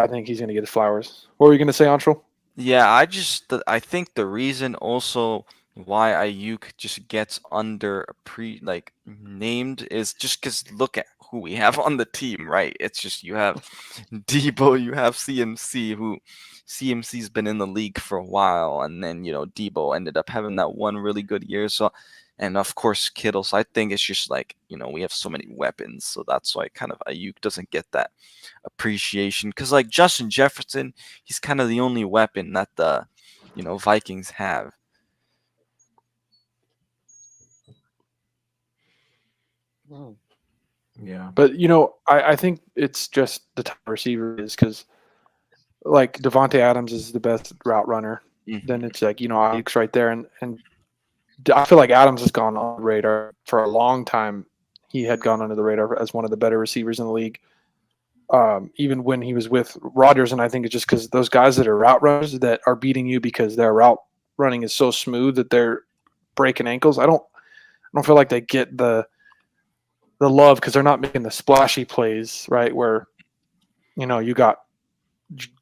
think he's gonna get his flowers. What were you gonna say, Anshul? Yeah, I think the reason also why Ayuk just gets named is just because look at who we have on the team, right? It's just you have Debo, you have CMC, who CMC's been in the league for a while, and then Debo ended up having that one really good year. So, and of course Kittle. So I think it's just like we have so many weapons, so that's why kind of Ayuk doesn't get that appreciation because like Justin Jefferson, he's kind of the only weapon that the Vikings have. Yeah. But I think it's just the top receiver is because like Devontae Adams is the best route runner. Mhm. Then it's like Ayuk's right there, and I feel like Adams has gone on the radar for a long time. He had gone under the radar as one of the better receivers in the league. Even when he was with Rodgers, and I think it's just because those guys that are route runners that are beating you because their route running is so smooth that they're breaking ankles. I don't feel like they get the love because they're not making the splashy plays, right? Where you got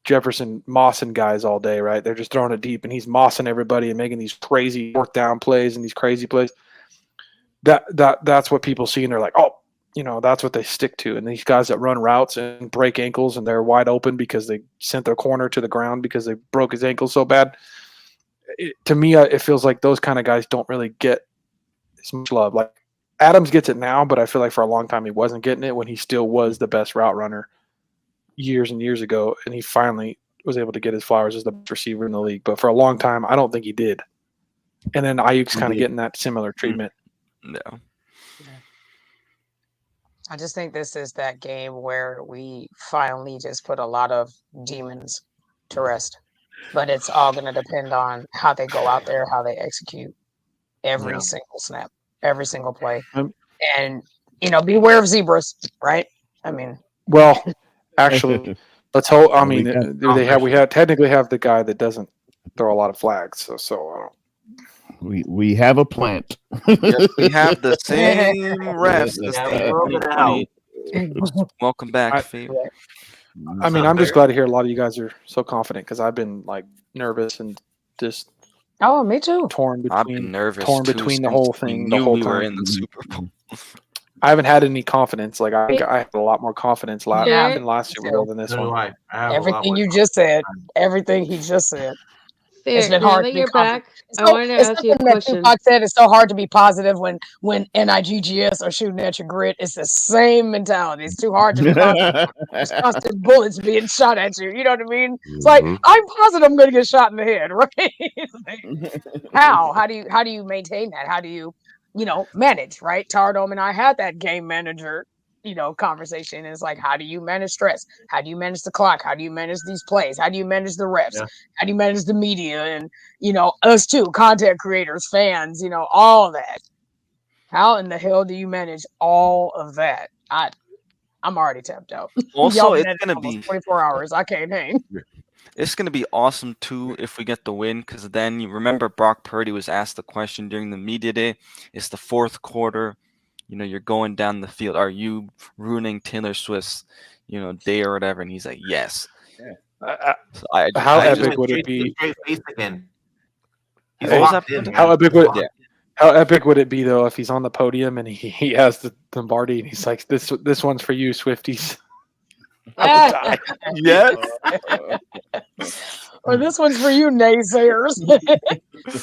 Jefferson mossing guys all day, right? They're just throwing it deep, and he's mossing everybody and making these crazy fourth down plays and these crazy plays. That's what people see, and they're like, oh, that's what they stick to. And these guys that run routes and break ankles and they're wide open because they sent their corner to the ground because they broke his ankle so bad. To me, it feels like those kind of guys don't really get as much love. Like Adams gets it now, but I feel like for a long time he wasn't getting it when he still was the best route runner years and years ago, and he finally was able to get his flowers as the best receiver in the league. But for a long time, I don't think he did. And then Ayuk's kind of getting that similar treatment. No. I just think this is that game where we finally just put a lot of demons to rest. But it's all going to depend on how they go out there, how they execute every single snap, every single play. And, beware of zebras, right? I mean, well, actually, let's hope. I mean, we technically have the guy that doesn't throw a lot of flags. So we have a plant. Yes, we have the same refs. Welcome back, favorite. I mean, I'm just glad to hear a lot of you guys are so confident because I've been like nervous and just me too. Torn between, I've been nervous between the whole thing. The whole time were in the Super Bowl. I haven't had any confidence. Like I had a lot more confidence last Super Bowl than this one. Everything you just said. Everything he just said. It's fair, been now hard that to be you're confident. back, I wanted to It's ask you a something that question. Tupac said. It's so hard to be positive when NIGGS are shooting at your grid. It's the same mentality. It's too hard to be positive. There's constant bullets being shot at you. You know what I mean? It's like I'm positive I'm going to get shot in the head, right? How do you maintain that? How do you manage, right? Tardome and I had that game manager conversation. It's like, how do you manage stress? How do you manage the clock? How do you manage these plays? How do you manage the reps? Yeah. How do you manage the media and us too, content creators, fans, all that? How in the hell do you manage all of that? I'm already tapped out. Also, Y'all been it's at it gonna almost be 24 hours. I can't hang. it's gonna be awesome too if we get the win, because then you remember Brock Purdy was asked the question during the media day. It's the fourth quarter. You're going down the field. Are you ruining Taylor Swift's, day or whatever? And he's like, yes. So How I just epic would it be? Straight face again. He's Hey, locked in. how man. epic would Yeah. how epic would it be though if he's on the podium and he has the Lombardi and he's like, this one's for you, Swifties. I would die. Yes. Or this one's for you, naysayers.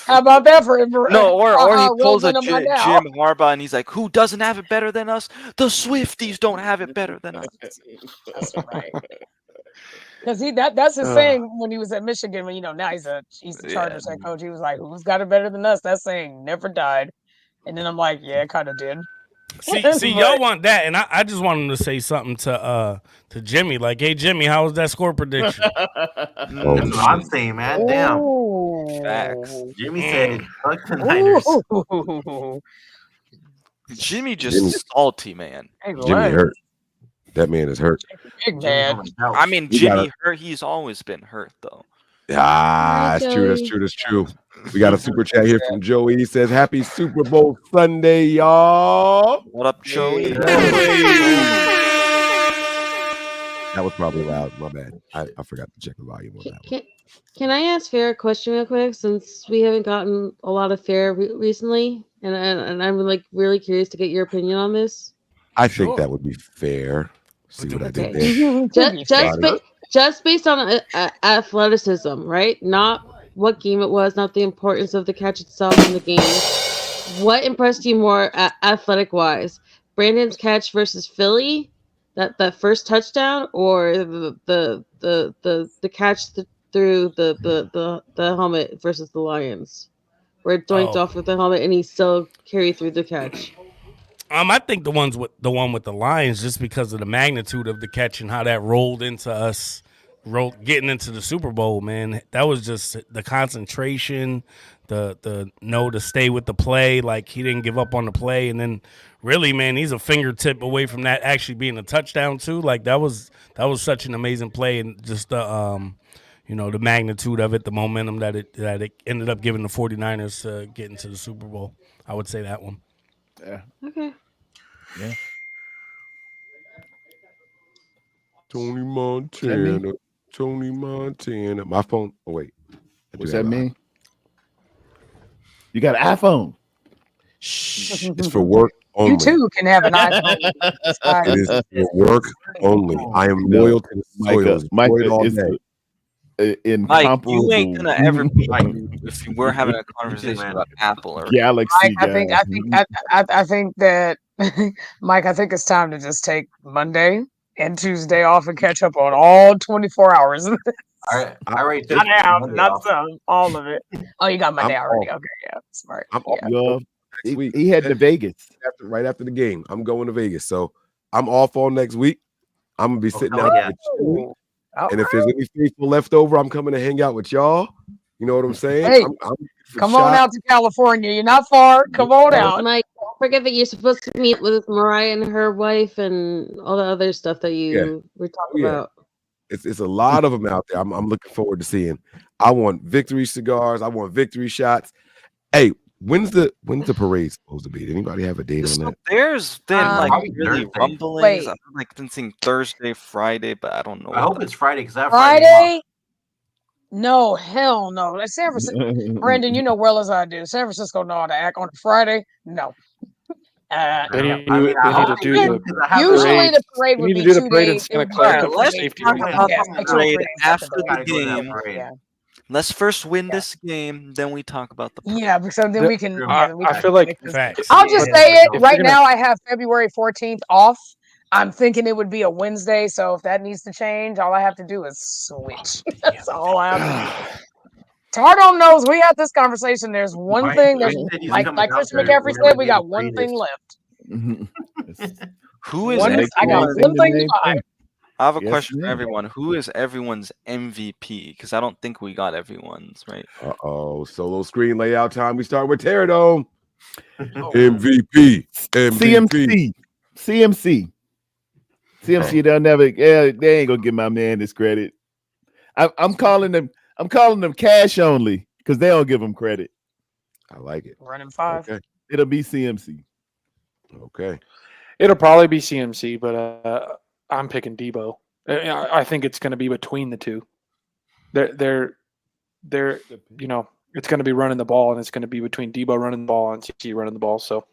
How about that for No, or he pulls a Roseland by now? Jim Harbaugh and he's like, who doesn't have it better than us? The Swifties don't have it better than us. That's right. Because that's his saying when he was at Michigan. When now he's the Chargers head coach. He was like, "Who's got it better than us?" That saying never died. And then I'm like, "Yeah, it kind of did." See, y'all want that, and I just want him to say something to Jimmy, like, "Hey, Jimmy, how was that score prediction?" That's what I'm saying, man. Damn. Facts. Jimmy said, "Fuck the Niners." Ooh. Jimmy just salty, man. Jimmy hurt. That man is hurt. Big man. I mean, Jimmy hurt. He's always been hurt, though. Ah, that's true. That's true. That's true. We got a super chat here from Joey. He says, "Happy Super Bowl Sunday, y'all." What up, Joey? That was probably loud. My bad. I forgot to check the volume on that one. Can I ask Fair a question real quick, since we haven't gotten a lot of Fair recently, and I'm like really curious to get your opinion on this. I think that would be fair. See what I did there? Just based on athleticism, right? Not what game it was, not the importance of the catch itself in the game. What impressed you more athletic wise? Brandon's catch versus Philly, that first touchdown, or the catch through the helmet versus the Lions, where it doinked off with the helmet and he still carried through the catch? I think the one with the Lions, just because of the magnitude of the catch and how that rolled into us, getting into the Super Bowl, man. That was just the concentration, the to stay with the play, like he didn't give up on the play, and then really, man, he's a fingertip away from that actually being a touchdown too. Like that was such an amazing play, and just the the magnitude of it, the momentum that it ended up giving the 49ers to get into the Super Bowl. I would say that one. Yeah. Okay. Yeah. Tony Montana. Tony Montana. My phone. Oh wait. What's that mean? You got an iPhone. Shh. It's for work only. You too can have an iPhone. It is for work only. I am loyal to the soil. Micah, all it's day. Mike, you ain't gonna ever be if you were having a conversation about Apple or Galaxy. Mike, I think that Mike, I think it's time to just take Monday and Tuesday off and catch up on all 24 hours. All right, I already took Not half, Monday not off. some, all of it. Oh, you got Monday I'm already. off. Okay, yeah, smart. I'm Yeah. Well, next week. he had to Vegas. Right after the game. I'm going to Vegas. So I'm off all next week. I'm gonna be sitting out there chilling. And if there's any faithful left over, I'm coming to hang out with y'all. You know what I'm saying? Hey, I'm come on out to California. You're not far. Come on out. Mike, don't forget that you're supposed to meet with Mariah and her wife and all the other stuff that you were talking about. It's a lot of them out there. I'm looking forward to seeing. I want victory cigars. I want victory shots. Hey, when's the parade supposed to be? Did anybody have a date on that? There's been really Thursday. rumblings. I've been thinking Thursday, Friday, but I don't know. I hope it's Friday because I have Friday? No, hell no. Like San Francisco, Brandon, you know well as I do. San Francisco know how to act on a Friday. No. They need to do Usually the parade would be 2 parade in days. Santa Clara for Let's safety talk reasons. about the parade after the game. Let's first win this game, then we talk about the. Yeah, so then we can. I- then we I can feel like- make this. Facts. I'll just Yeah. say it If right you're gonna- now. I have February 14th off. I'm thinking it would be a Wednesday, so if that needs to change, all I have to do is switch. That's all I have to do. Tardo knows we had this conversation. There's one Mike- thing. Mike There's said he's like coming out Christian there McCaffrey whenever said, we they got agree one thing this. left. Who is One is, I got everyone- one thing to buy. I have a Yes, question for ma'am. everyone. Who is everyone's MVP? Because I don't think we got everyone's right. Solo screen layout time. We start with Pterodome. Oh. MVP. CMC. They'll never. Yeah, they ain't gonna give my man this credit. I'm calling them cash only because they don't give him credit. I like it. Running 5. Okay. It'll be CMC. Okay. It'll probably be CMC, but I'm picking Debo. I think it's going to be between the two. They're you know, it's going to be running the ball, and it's going to be between Debo running the ball and CMC running the ball. So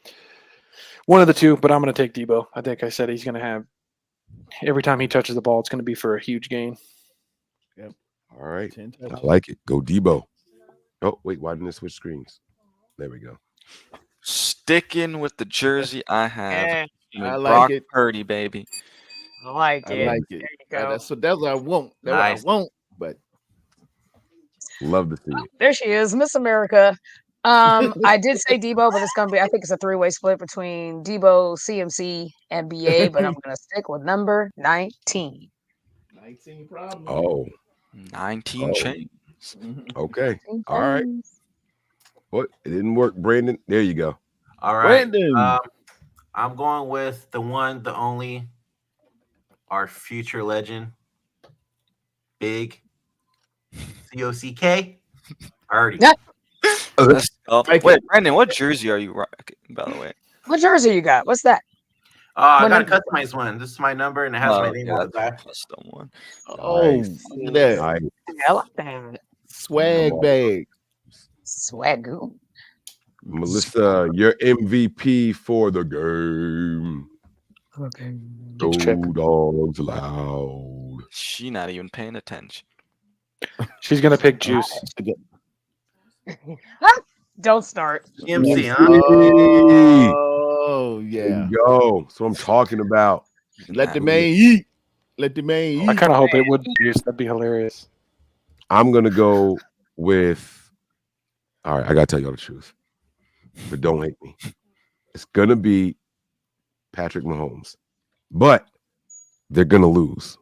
one of the two, but I'm going to take Debo. I think I said he's going to have every time he touches the ball, it's going to be for a huge gain. All right. 10 I touches. like it. Go Debo. Oh, wait. Why didn't it switch screens? There we go. Sticking with the jersey I have. I like Brock it. Purdy, baby. I like I it. like it. There you go. That's what I want. That's Nice. what I want. But Love to see it. There she is, Miss America. I did say Debo, but it's gonna be. I think it's a 3-way split between Debo, CMC, and BA. But I'm gonna stick with number 19. 19 problems. Oh, 19 Oh. chains. okay. All right. What? It didn't work, Brandon. There you go. All right. Brandon. I'm going with the one, the only, our future legend, Big COCK. Already. Yeah. Let's go. Like Wait, it. Brandon, what jersey are you rocking, by the way? What jersey you got? What's that? I What got a number? customized one. This is my number, and it has my Oh, name yeah, on the that's back. a custom one. Oh, Nice. look at that. Nice. I like that. Swag Come on. bag. Swagoo. Melissa, your MVP for the game. Okay. Go Check. Dogs loud. She not even paying attention. She's going to pick Juice. Don't start. CMC, huh? Oh, There yeah. you go. That's what I'm talking about. Let the man eat. Let the man eat. I kind of hope it would be Juice. That'd be hilarious. I'm gonna go with. All right, I gotta tell y'all the truth, but don't hate me. It's gonna be Patrick Mahomes, but they're gonna lose.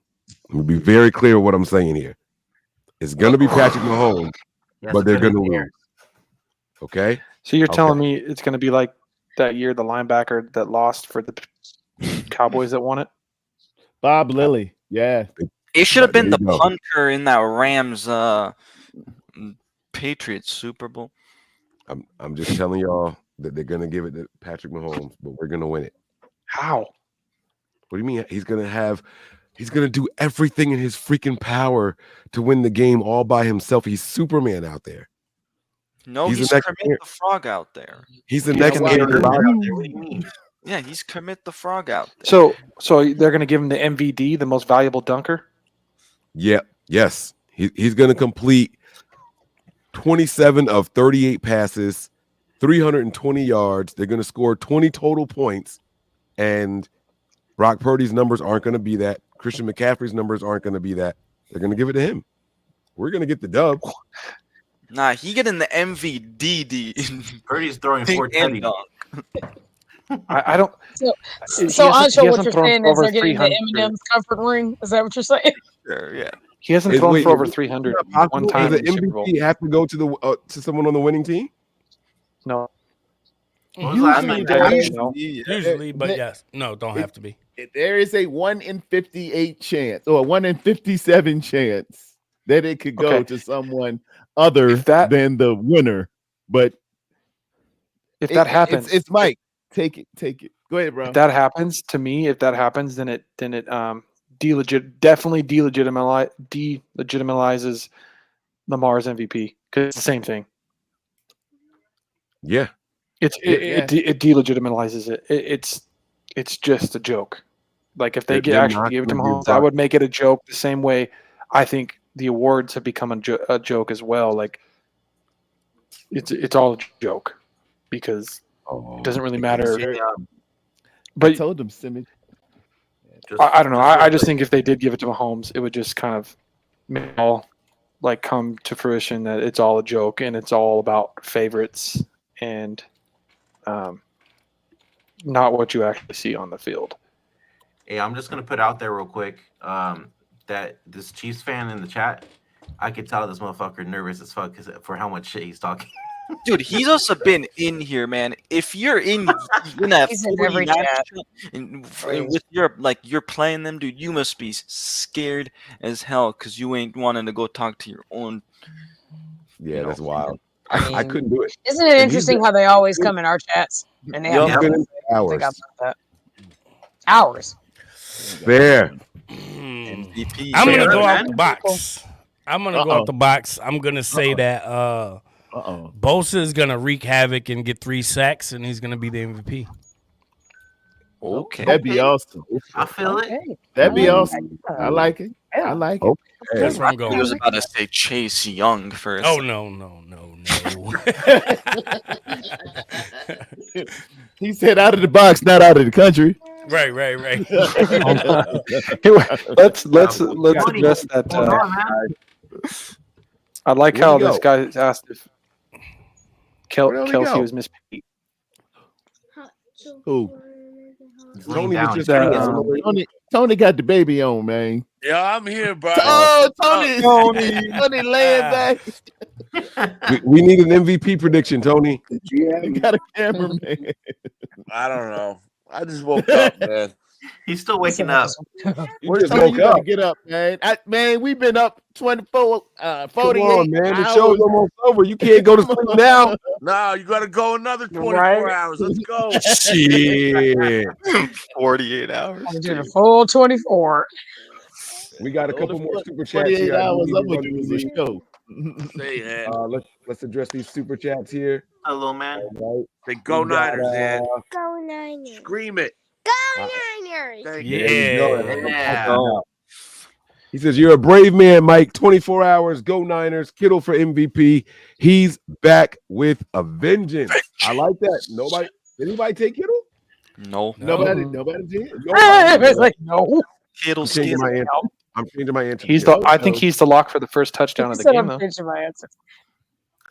Let me be very clear what I'm saying here. It's gonna be Patrick Mahomes, Yes, but they're good gonna in here. lose. Okay. So you're Okay. telling me it's going to be like that year the linebacker that lost for the Cowboys that won it? Bob Lilly. Yeah. It should have been There the you go. punter in that Rams Patriots Super Bowl. I'm just telling y'all that they're gonna give it to Patrick Mahomes, but we're gonna win it. How? What do you mean? He's gonna do everything in his freaking power to win the game all by himself. He's Superman out there. No, He's he's the next Kermit year. the Frog out there. He's the Yeah, next well, Aaron you're Rodgers. What do you mean? Yeah, he's Kermit the Frog out there. So they're going to give him the MVD, the most valuable dunker? Yeah, yes. He's going to complete 27 of 38 passes, 320 yards. They're going to score 20 total points. And Brock Purdy's numbers aren't going to be that. Christian McCaffrey's numbers aren't going to be that. They're going to give it to him. We're going to get the dub. Nah, he getting the MVD. Purdy's throwing Ding 420. and dunk. I don't. So He Anshul, hasn't what you're thrown saying for is over they're getting the 300. M&M's comfort ring. Is that what you're saying? Sure, yeah. He hasn't Is- thrown wait, for over is it 300 not possible? one time Does in the the Super Bowl. MVP have to go to someone on the winning team? No. When was the last Usually time there you is- No. Usually, but It- yes. No, don't have to be. There is a 1 in 58 chance or 1 in 57 chance that it could go Okay. to someone other If that- than the winner. But If that happens, it's Mike. Take it. Go ahead, bro. if that happens to me, if that happens, then it definitely delegitimizes Lamar's MVP because it's the same thing. Yeah. It delegitimizes it. It's just a joke. Like if they They're actually not gave it to gonna give Mahomes, I Brock- would make it a joke the same way I think the awards have become a joke as well. Like it's all a joke because it doesn't really matter. Hey, I But told them, Simmons. I don't know. I real just quick. think if they did give it to Mahomes, it would just kind of make it all like come to fruition that it's all a joke and it's all about favorites and not what you actually see on the field. Hey, I'm just gonna put out there real quick that this Chiefs fan in the chat, I could tell this motherfucker nervous as fuck for how much shit he's talking. Dude, he's also been in here, man. If you're in that He's in every 49 chat. and with you're playing them, dude, you must be scared as hell because you ain't wanting to go talk to your own. Yeah, that's wild. I I mean, couldn't do it. Isn't it And he's interesting been- how they always come in our chats and they have He's Yup. been nothing in to say hours. about that? Hours. Fair. MVP. I'm gonna Fair, go out man. the box. I'm gonna go out the box. I'm gonna say that Bosa is gonna wreak havoc and get 3 sacks, and he's gonna be the MVP. Okay. That'd be awesome. I feel it. Okay. That'd be I like awesome. that. I like it. I like it. Okay. That's where I'm I going. was about to say Chase Young first. Oh no. He said out of the box, not out of the country. right. let's Tony, address that. what's going on, man? I like Where'd how he this go? guy asked if Where'd he Kelsey go? was Miss Pete. Who? He's laying Tony was down. just That, Tony got the baby on, man. Yeah, I'm here, bro. Oh, Tony laying back. We need an MVP prediction, Tony. He got a cameraman. I don't know. I just woke up, man. He's still waking up. You just Tony, woke you gotta up. get up, man. Man, we've been up 24, Come 48 on, man. The hours. show's almost over. You can't go to sleep now. No, you got to go another 24 Right. hours. Let's go. Shit. 48 hours. I'm doing a full 24. We got a couple more super chats 48 here. I hours. need to I'm gonna run do through the these. show. Say, man. Let's address these super chats here. Hello, man. All right. Say, go We got, Niners, man. Go Niners. Scream it. Go Niners. Thank Yeah. you. There you go. Yeah. He says, "You're a brave man, Mike. 24 hours. Go Niners. Kittle for MVP. He's back with a vengeance." I like that. Nobody. Did anybody take Kittle? No. Nobody did. It's like, no. Kittle I'm changing my answer. I'm changing my answer. he's the. I think he's the lock for the first touchdown of He the said game, I'm though. changing my answer.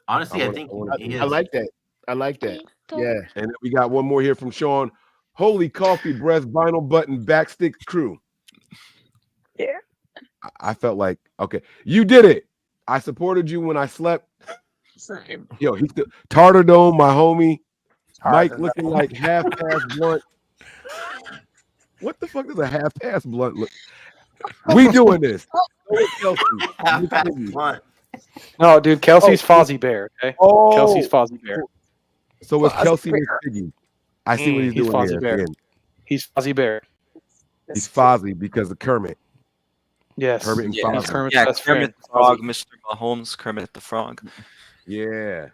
Honestly, I I wanna- think I wanna- he is. I like that. I like that. Yeah. And then we got one more here from Sean. Holy coffee breath, vinyl button, backstick crew. Yeah. I felt like, okay, you did it. I supported you when I slept. Same. Yo, he's the Tartar Dome, my homie. Mike Tartar looking like half-past blunt. What the fuck does a half-past blunt look? We doing this. So is Kelsey. Half-past blunt. No, dude, Kelsey's Fozzie Bear. Okay, Oh, Kelsey's Fozzie Bear. so is Fozzie Kelsey Bear. Miss Piggy. I see what he's He's doing Fozzie here. Bear. Again. He's Fozzie Bear. He's Fozzie because of Kermit. Yes. Kermit and Yeah, He's Fozzie. Kermit's Yeah, best Kermit friend. the Frog, Fozzie. Mr. Mahomes, Kermit the Frog. Yeah.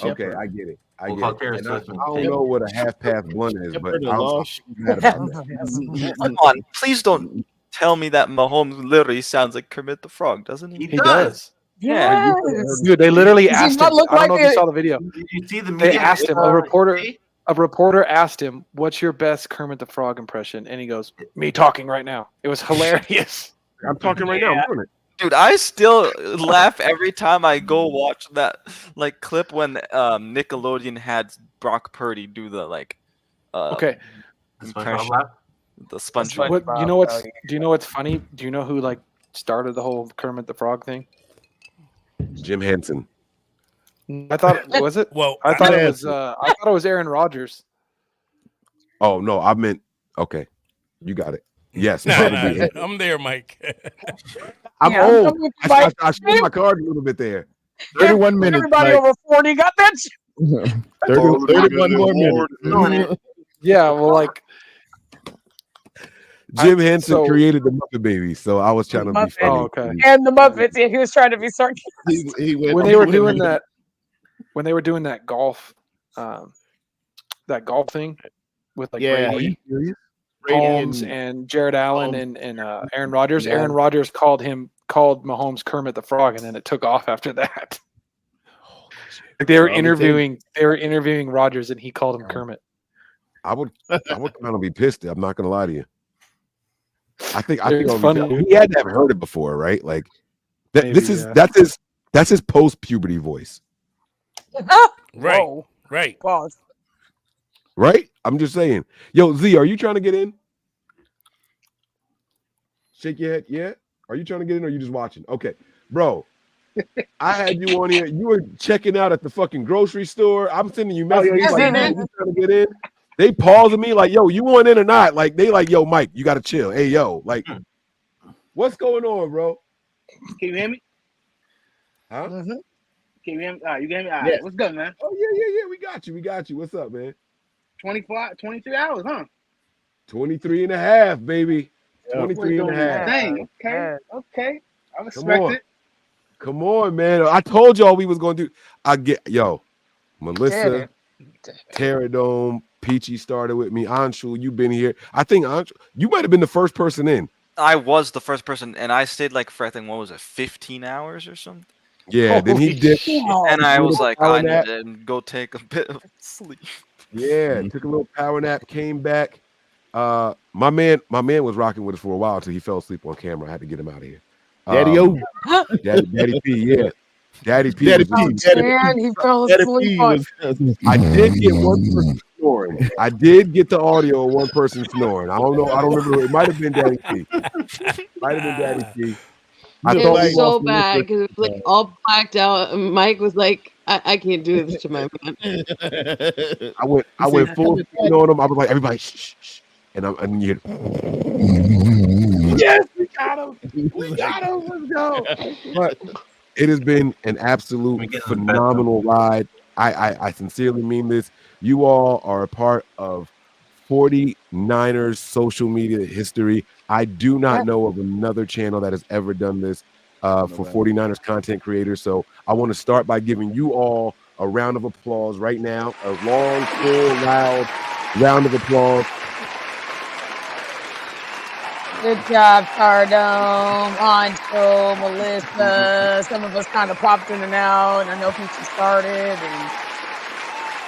Okay, I get it. I We'll get call it. Terrence And I Swift. don't know what a half-past blunt is, but Shepherd I was lost. mad about that. Come on, please don't tell me that Mahomes literally sounds like Kermit the Frog, doesn't he? He does. Yeah. Yes. Dude, they literally Does he asked not him. look I don't know like if you it? saw the video. Did you see the They media? asked him. A reporter asked him, "What's your best Kermit the Frog impression?" And he goes, "Me talking right now." It was hilarious. I'm talking right now. I'm doing it. Dude, I still laugh every time I go watch that like clip when Nickelodeon had Brock Purdy do the like Okay, impression, the That's SpongeBob. what you know? What's do you know what's funny? Do you know who like started the whole Kermit the Frog thing? Jim Henson. I thought was it? Well, I thought it was. I thought it was Aaron Rodgers. Oh no, I meant okay. You got it. Yes, Nah, probably. I'm there, Mike. I'm Yeah, old. I'm with I Mike. showed my card a little bit there. 31 minutes. Everybody Mike. over 40 got that shit. 31 more minutes. Yeah, well, like Jim Henson so- created the Muppet Babies, so I was trying to be Muppet. funny. Oh, okay. And the Muppets. Yeah, he was trying to be sarcastic. He went, when they were doing that, golf, that golf thing with like Yeah. Brady, Brady Holmes and Jared Allen and Aaron Rodgers. Aaron Rodgers called Mahomes Kermit the Frog, and then it took off after that. Like they were interviewing Rodgers, and he called him Kermit. I would kind of be pissed. I'm not gonna lie to you. I think funny. he had to have heard it before, right? Like Maybe, that's his post puberty voice, Right. Whoa. Right. Pause. right? I'm just saying. Yo, Z, are you trying to get in? Shake your head. Yeah. Are you trying to get in, or are you just watching? Okay, bro. I had you on here. You were checking out at the fucking grocery store. I'm sending you messages yes, like, I "Yo, did. you trying to get in?" They pausing me like, "Yo, you want in or not?" Like they like, "Yo, Mike, you gotta chill." Hey, yo, like, what's going on, bro? Can you hear me? Huh? Can you hear me? All right, you can hear me? All right. Yes. What's good, man? Oh yeah. We got you. What's up, man? 23 hours, huh? 23 and a half, baby. Yeah. 23 and a half. Dang. Okay. I respect on. it. Come on, man. I told y'all we was gonna do. Melissa, Terradome, Peachy started with me. Anshul, you've been here. I think Anshul, you might have been the first person in. I was the first person, and I stayed like for I think what was it, 15 hours or something. Yeah, then he did. And I was like, power I need nap. to go take a bit of sleep. Yeah, took a little power nap, came back. My man was rocking with us for a while until he fell asleep on camera. I had to get him out of here. Daddy P, yeah. Daddy P. Daddy was- P. Daddy Man, P. he fell Daddy asleep P on. was- I did get one person snoring. I did get the audio of one person snoring. I don't know. I don't remember. It might have been Daddy P. Might have been Daddy P. I It thought was we so lost bad Melissa. because it was like all blacked out. And Mike was like, I can't do this to my man. I went full speed on him. I was like, everybody, shh, shh. And you. Yes, we got him. We got him. Let's go. But it has been an absolute phenomenal ride. I sincerely mean this. You all are a part of 49ers social media history. I do not know of another channel that has ever done this for 49ers content creators. So I want to start by giving you all a round of applause right now. A long, full, loud round of applause. Good job, Cardome, Ancho, Melissa. Some of us kind of popped in and out, and I know Peachy started. And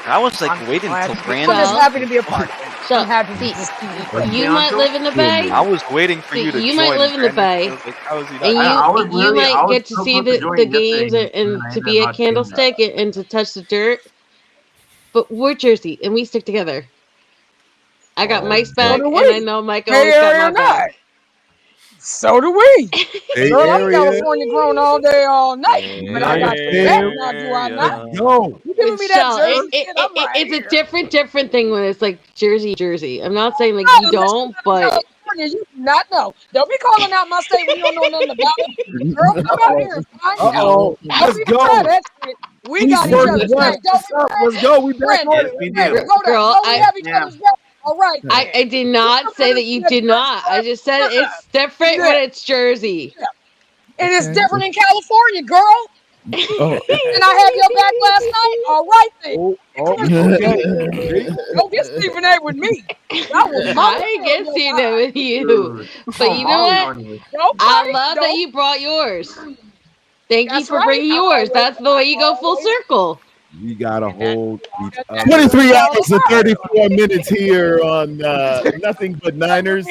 I was like I'm waiting glad till to be- Brandon. I'm just happy to be a part of it. So, I'm happy see, to just keep you might live in the Bay. I was waiting for See, you to you join. might live in the Brandon. Bay, I was like, how is he not and joining? you might get to see the games and to be a candlestick and to touch the dirt. But we're Jersey, and we stick together. I got Mike's back, do and we. I know Mike Bay always got Area my or back. not. So do we. Bay Girl, I'm Area. California grown all day, all night. But I got your back now, do I not? Let's go. You giving me that Shell, Jersey shit? I'm right it's here. a different thing when it's like Jersey. I'm not saying like No, you listen, don't, but California, you do not know. Don't be calling out my state when you don't know nothing about it. Girl, come out here and find out. Uh-oh. Don't Let's be go. trying that shit. We got East each versus other's West. back. Don't What's up? Let's go. We back on it. Brandon, go there. Girl, Don't we have each other's back? All right. I did not say that you did not. I just said it's different when it's Jersey. And it's different in California, girl. And I had your back last night. All right then. Okay. Don't get Stephen A with me. That was my I ain't get seen it with you. But you know what? I love that you brought yours. Thank you That's for right. bringing I yours. always- That's the way you go full circle. We gotta hold each other. 23 hours and 34 minutes here on Nothing But Niners.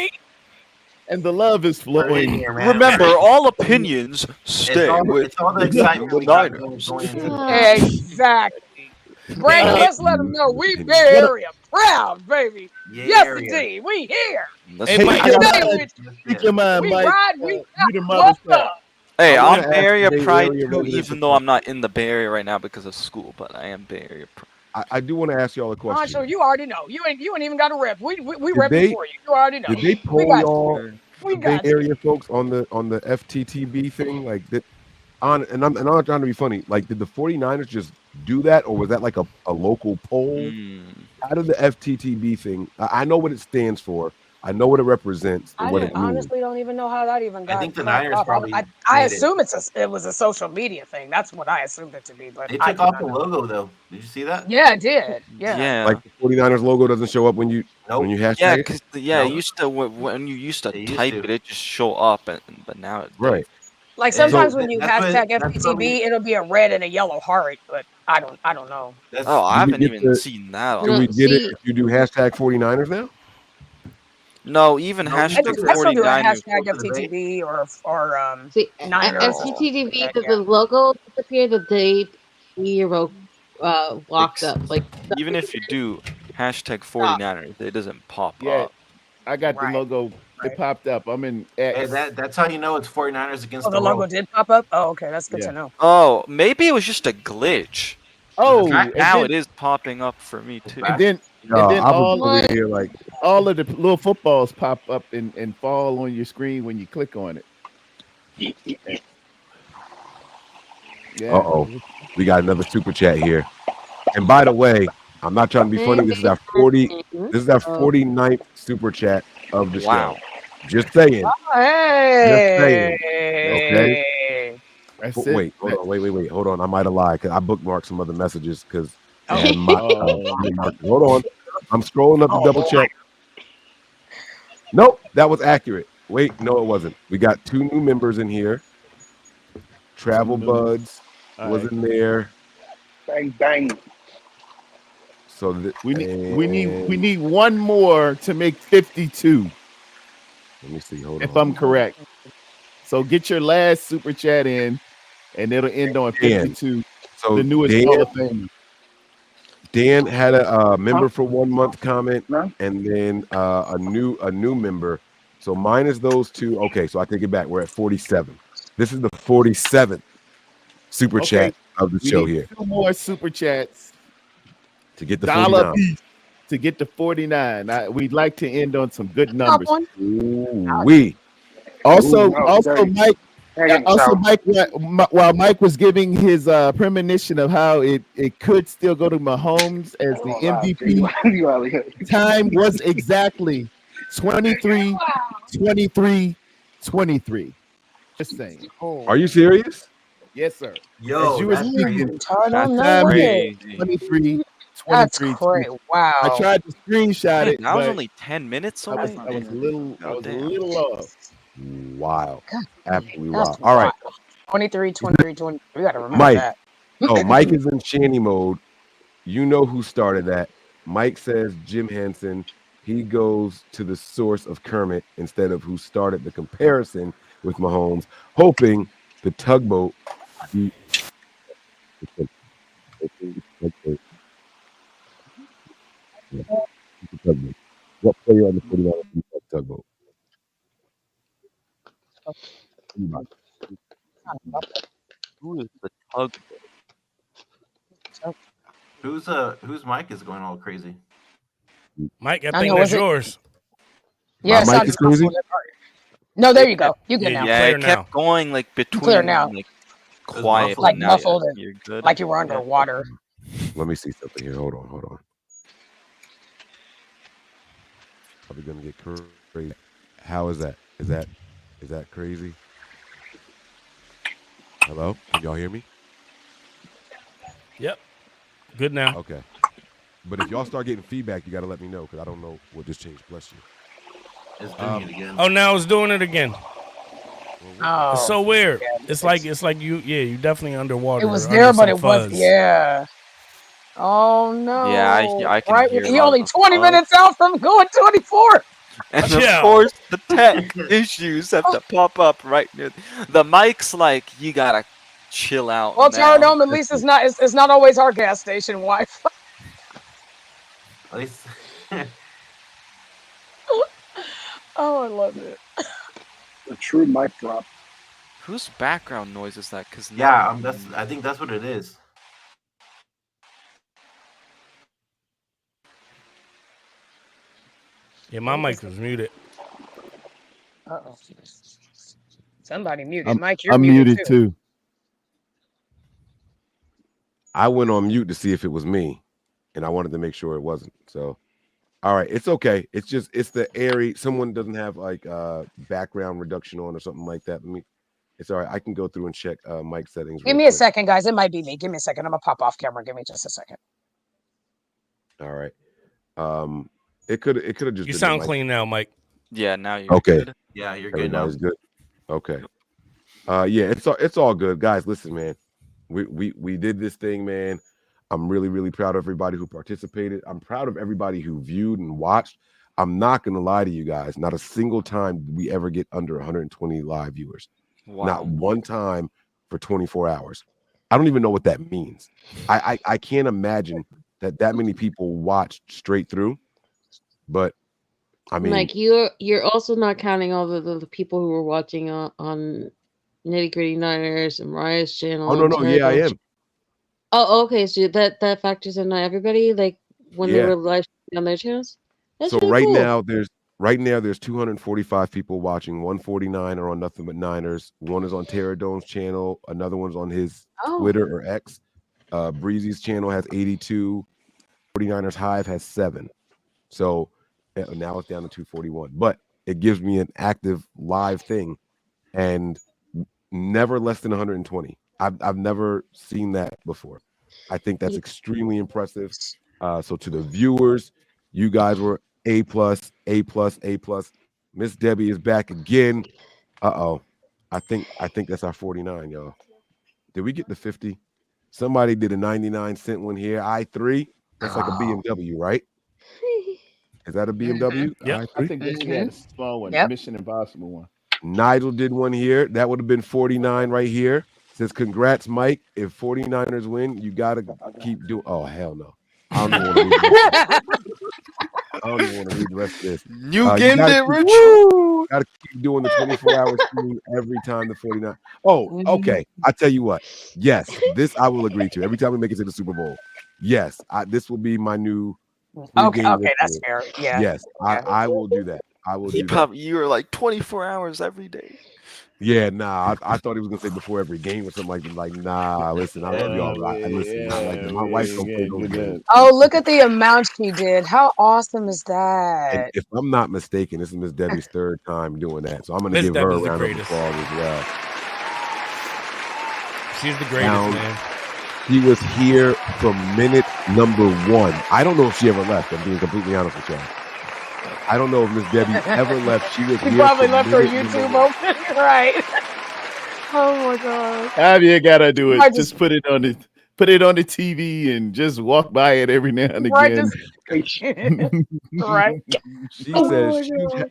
And the love is flowing. Remember, all opinions stay with It's all the excitement we the got Niners. going into Exactly. Brandon, let's let them know we Bay Area proud, baby. Yeah, Yes, area. indeed. We here. That's Hey, right. Mike, Stay with you. speak your mind, We Mike. ride, we You the mother what's star. up? Hey, I wanna I'm Bay ask Area the Bay pride Area too, residents even a though I'm not in the Bay Area right now because of school, but I am Bay Area pride. I do want to ask y'all a question. Ancho, you already know. You ain't even got a rep. We Did rep they- before you. You already know. Did they We poll got you. y'all, We the Bay got you. Area folks, on the FTTB thing? Like that and I'm not trying to be funny. Like, did the 49ers just do that, or was that like a local poll? How did the FTTB thing? I know what it stands for, I know what it represents and I what it means. honestly don't even know how that even I got think the clapped Niners off. probably I made it. assume it was a social media thing. That's what I assumed it to be, but They I took do off not the know. logo though. Did you see that? Yeah, it did. Yeah. Yeah. Like the 49ers logo doesn't show up when you Nope. Yeah, hashtag it. because it Nope. used to when you used to They used type to. it, it just show up, but now Right. Like And So sometimes when you that's what. hashtag That's probably. FTTB, it'll be a red and a yellow heart, but I don't know. That's oh, I do we haven't get even the seen that You do on know, we the. get it see, if you do hashtag 49ers now? No, even no. You still hashtag do I that. still do a 49ers. hashtag For the debate. FTTB or see, Niners. Oh, FTTV, Yeah, the logo disappeared the day Euro locked ex- up. Like even if you do hashtag stop. 49ers, it doesn't pop Yeah, up. I got the right, logo. It right. popped up. I'm in Hey, X. that's how you know it's 49ers Oh, against the the logo world. did pop up. Oh, okay, that's good Yeah. to know. Oh, maybe it was just a glitch. Oh, Now it is popping up for me too. and then No, and then I was over What? here like, all of the little footballs pop up and fall on your screen when you click on it. Yeah. we got another super chat here. And by the way, I'm not trying to be funny. This is our 40. This is our 49th super chat of the Wow. show. Just saying. Just saying. Okay. Hey. That's it. Wait, hold on. Wait. Hold on. I might have lied because I bookmarked some other messages because Oh. hold on. I'm scrolling up to double check. Nope, that was accurate. Wait, no, it wasn't. We got 2 new members in here. Travel Buds was in there. Bang bang. So we need one more to make 52. Let me see. Hold if on. I'm correct. So get your last super chat in, and it'll end on 52. So the newest Dan, Hall of Famer. Dan had a member for 1 month comment, and then a new member. So minus those 2. Okay, so I take it back. We're at 47. This is the 47th super chat of the we show need here 2 more super chats to get the dollar 49. piece to get the 49. We'd like to end on some good numbers. We Also, dirty. Mike, while Mike was giving his premonition of how it could still go to Mahomes as the MVP, time was exactly 23, 23, 23. Just saying. Are you serious? Yes, sir. Yo, As you were that's speaking, Turtle, no time way. is 23, That's 23, great. 23. Wow. I tried to screenshot Wait, it, that was but only 10 minutes I away. was a little off. Wow. Absolutely That's wow. All right. wild. 23, 23, 23. We got to remember Mike. that. Oh, Mike is in shanty mode. You know who started that. Mike says Jim Henson. He goes to the source of Kermit instead of who started the comparison with Mahomes, hoping the tugboat beat What player on the 49ers beat that tugboat? Who is the tugboat? Whose mic is going all crazy? Mike, I I think know, that's was it- yours. Yeah, it My mic sounded is crazy? No, there you go. You good now. Yeah, Yeah, clear it kept now. going like between Clear now. like quiet, Like but now muffled and you're good. like you were underwater. Let me see something here. Hold on. Probably gonna get crazy. How is that? Is that crazy? Hello? Can y'all hear me? Yep. Good now. Okay. But if y'all start getting feedback, you got to let me know because I don't know what just changed. Bless you. It's doing it again. Oh, now it's doing it again. Oh, It's so weird. yeah, It's like you definitely underwater. it was under there, but some it was fuzz. yeah. Oh no! Yeah, I can right, hear a he lot only of 20 fuzz. minutes out from going 24. And Yeah. of course, the tech issues have to pop up right near the mic's. Like you gotta chill out. Well, now. Taradome, at least it's not always our gas station Wi-Fi. At least Oh, I love it. A true mic drop. Whose background noise is that? Because yeah, I think that's what it is. Yeah, my mic was muted. Uh-oh. Somebody muted. Mike, you're I'm muted too. I went on mute to see if it was me, and I wanted to make sure it wasn't. So All right, it's okay. It's the airy. Someone doesn't have like background reduction on or something like that. It's all right. I can go through and check mic settings. Give real me a quick. second, guys. It might be me. Give me a second. I'm gonna pop off camera. Give me just a second. All right. It could have just. You been sound the mic. clean now, Mike. Yeah, now you're Okay. good. Yeah, you're good now. Everybody's good. Okay. Yeah, it's all good, guys. Listen, man, we did this thing, man. I'm really proud of everybody who participated. I'm proud of everybody who viewed and watched. I'm not gonna lie to you guys. Not a single time did we ever get under 120 live viewers. Wow. Not one time for 24 hours. I don't even know what that means. I can't imagine that many people watched straight through. But I mean, Mike, you're also not counting all the people who were watching on Nitty Gritty Niners and Mariah's channel. oh no, and no, yeah, I Terradone's am. Oh, okay. So that factors in everybody, like when they Yeah. were live streaming on their channels. That's So really right cool. now there's 245 people watching. 149 are on Nothing But Niners. One is on Terradone's channel. Another one's on his Oh, Twitter or X. Breezy's channel has 82. 49ers Hive has 7. So now it's down to 241. But it gives me an active live thing, and never less than 120. I've never seen that before. I think that's extremely impressive. So to the viewers, you guys were A+, A+, A+. Miss Debbie is back again. Uh-oh. I think that's our 49, y'all. Did we get the 50? Somebody did a 99-cent one here. I3. That's like a BMW, right? Is that a BMW? Yep. I think that's a small one. Yep. Mission Impossible one. Nigel did one here. That would have been 49 right here. Says, congrats, Mike. If 49ers win, you got to keep doing. Oh, hell no. I don't even want to read the rest of this. You game day, Rich. Got to keep doing the 24-hour stream every time the 49. Oh, okay. I tell you what. Yes, this I will agree to. Every time we make it to the Super Bowl. Yes, this will be my new. Okay, pregame okay, that's ritual. fair. Yeah. Yes, I will do that. I will do that. You were like 24 hours every day. Yeah, nah. I thought he was gonna say before every game or something like that. Like, nah. Listen, I love y'all. Listen, my wife don't play those games. Oh, look at the amount she did. How awesome is And that? if I'm not mistaken, this is Miss Debbie's 3rd time doing that, so I'm gonna Miss give her a Debbie's the round of greatest. applause as well. She's the greatest, Now, man. She was here from minute number 1. I don't know if she ever left. I'm being completely honest with y'all. I don't know if Miss Debbie ever left. She was She here. probably from left her minute number YouTube 1. open. Right. Oh my god. However you gotta do it. I Just put it on the TV and just walk by it every now and Right, again. right. She Oh says my huge, God.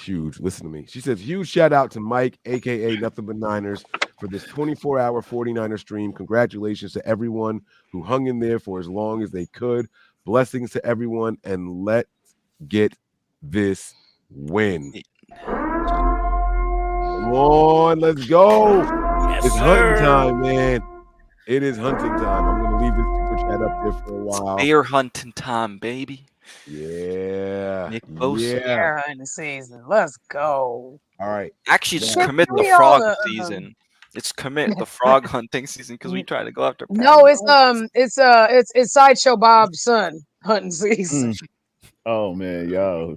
huge. Listen to me. She says huge shout out to Mike, aka Nothing But Niners, for this 24-hour 49er stream. Congratulations to everyone who hung in there for as long as they could. Blessings to everyone, and let's get this win. Come on, let's go. Yes, It's sir. hunting time, man. It is hunting time. I'm gonna leave this super chat up there for a while. Bear hunting time, baby. Yeah. Nick Bosa. Yeah. Bear hunting season. Let's go. All right. Actually, just Give commit the me all frog the, season. It's commit the frog hunting season because we try to go after. No, it's Sideshow Bob's son hunting season. Oh man, y'all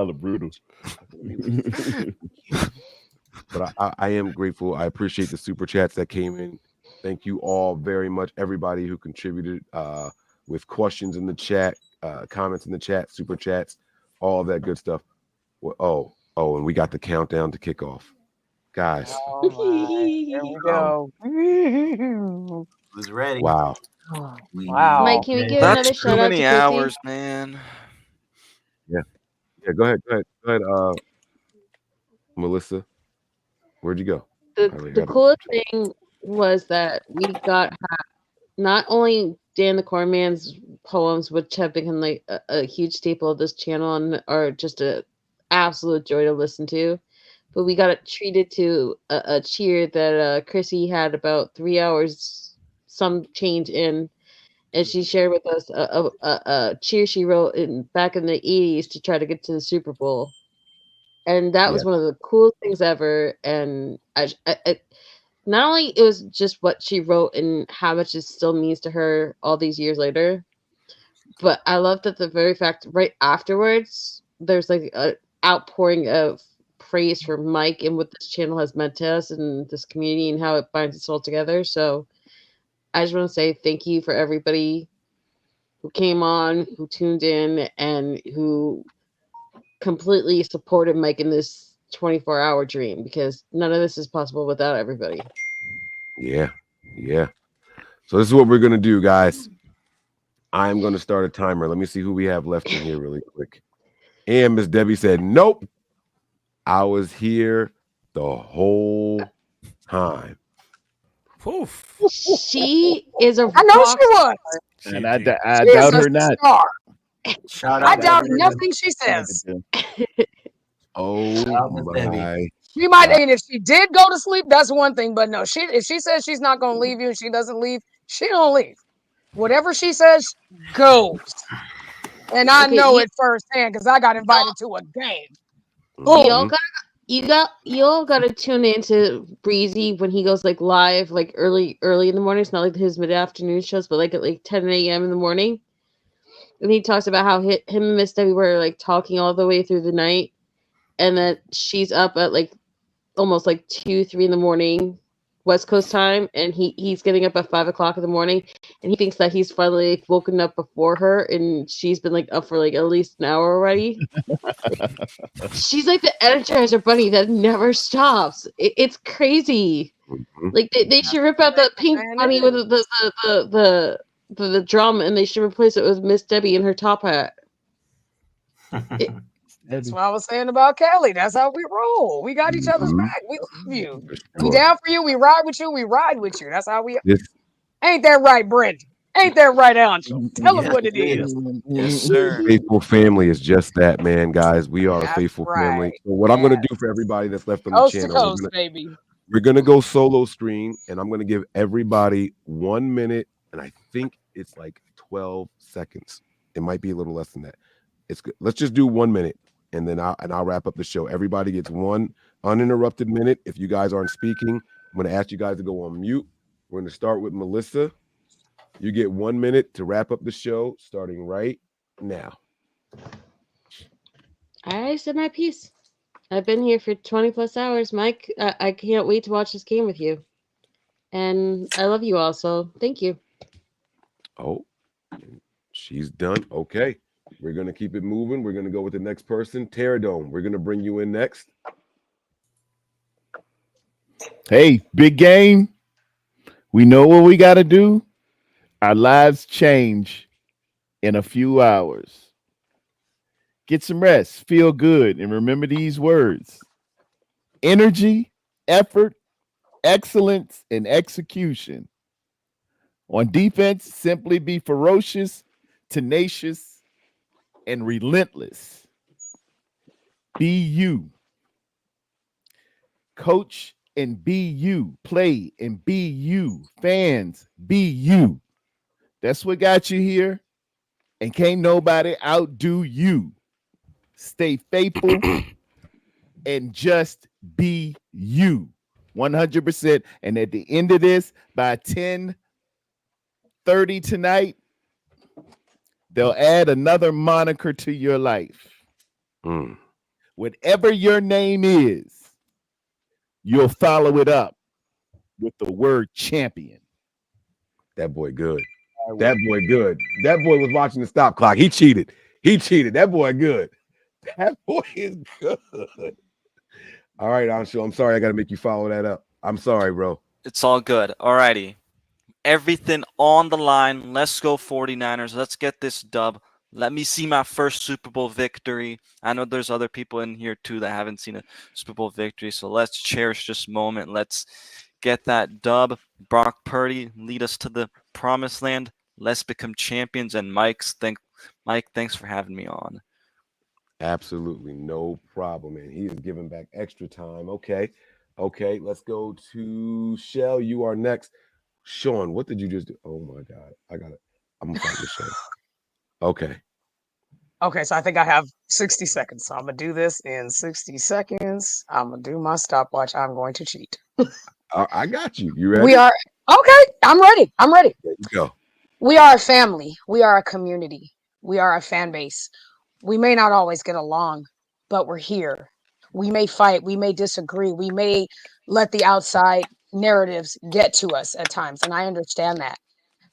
are brutal. But I am grateful. I appreciate the super chats that came in. Thank you all very much. Everybody who contributed with questions in the chat, comments in the chat, super chats, all of that good stuff. Well, and we got the countdown to kick off. Guys. Oh my. Here we go. Who's ready? Wow. Wow. Mike, can we give another That's too shout out to many Chrissy? hours, man. Yeah. Go ahead. Melissa, where'd you go? The coolest thing was that we got not only Dan the Cornman's poems, which have become like a huge staple of this channel and are just a absolute joy to listen to, but we got it treated to a cheer that Chrissy had about 3 hours some change in, and she shared with us a cheer she wrote back in the 80s to try to get to the Super Bowl. And that was one of the coolest things ever. And I not only it was just what she wrote and how much it still means to her all these years later, But I love that the very fact right afterwards, there's like a outpouring of praise for Mike and what this channel has meant to us and this community and how it binds us all together. So I just want to say thank you for everybody who came on, who tuned in, and who completely supported Mike in this 24-hour dream, because none of this is possible without everybody. Yeah. So this is what we're gonna do, guys. I'm gonna start a timer. Let me see who we have left in here really quick. And Miss Debbie said, "Nope, I was here the whole time." Poof. She is a I know rock she was. And She I She is doubt a her not. star. Shout I out doubt Debbie. nothing she says. Oh Shout out Miss Debbie. my She might, God. and if she did go to sleep, that's one thing. But no, if she says she's not going to leave you and she doesn't leave, she don't leave. Whatever she says goes. And I Okay, know it firsthand because I got invited to a game. y'all Boom. got you all gotta tune into Breezy when he goes like live like early in the morning. It's not like his mid-afternoon shows, but like at like 10 a.m. in the morning. And he talks about how him and Miss Debbie were like talking all the way through the night, and then she's up at like almost like 2-3 in the morning West Coast time, and he's getting up at 5 o'clock in the morning, and he thinks that he's finally like, woken up before her, and she's been like up for like at least an hour already. She's like the Energizer bunny that never stops. It's crazy. Like they should rip out the pink Man, bunny it with is. the drum, and they should replace it with Miss Debbie in her top hat. That's what I was saying about Kelly. That's how we roll. We got each other's Mhm. back. We love you. For We sure. down for you. We ride with you. We ride with you. That's how we. This Ain't that right, Brent? Ain't that right, Angel? Tell them Yes, what it it is. is. Yes, sir. faithful family is just that, man, guys. We are a That's faithful family. right. So what I'm Yeah. gonna do for everybody that's left on the Coast to channel, coast, baby. we're gonna go solo stream, and I'm gonna give everybody 1 minute, and I think it's like 12 seconds. It might be a little less than that. It's good. Let's just do 1 minute, and then I'll wrap up the show. Everybody gets 1 uninterrupted minute. If you guys aren't speaking, I'm gonna ask you guys to go on mute. We're gonna start with Melissa. You get 1 minute to wrap up the show, starting right now. I said my piece. I've been here for 20 plus hours, Mike. I can't wait to watch this game with you. And I love you all, so thank you. Oh, she's done. Okay. We're going to keep it moving. We're going to go with the next person. Terradome, we're going to bring you in next. Hey, big game. We know what we got to do. Our lives change in a few hours. Get some rest, feel good, and remember these words: energy, effort, excellence, and execution. On defense, simply be ferocious, tenacious, and relentless. Be you. Coach and be you. Play and be you. Fans, be you. That's what got you here. And can't nobody outdo you. Stay faithful and just be you. 100%. And at the end of this, by 10:30 tonight, they'll add another moniker to your life. Whatever your name is, you'll follow it up with the word champion. That boy good. That boy good. That boy was watching the stop clock. He cheated. That boy good. That boy is good. All right, Anshu, I'm sorry I got to make you follow that up. I'm sorry, bro. It's all good. Alrighty. Everything on the line. Let's go 49ers. Let's get this dub. Let me see my first Super Bowl victory. I know there's other people in here too that haven't seen a Super Bowl victory. So let's cherish this moment. Let's get that dub. Brock Purdy, lead us to the promised land. Let's become champions. And Mike, thanks for having me on. Absolutely no problem, man. He is giving back extra time. Okay, let's go to Shell. You are next. Sean, what did you just do? Oh my God, I'm gonna fight with Sean. Okay. Okay, so I think I have 60 seconds. So I'm gonna do this in 60 seconds. I'm gonna do my stopwatch. I'm going to cheat. I got you. You ready? We are okay. I'm ready. There you go. We are a family. We are a community. We are a fan base. We may not always get along, but we're here. We may fight, we may disagree, we may let the outside narratives get to us at times, and I understand that.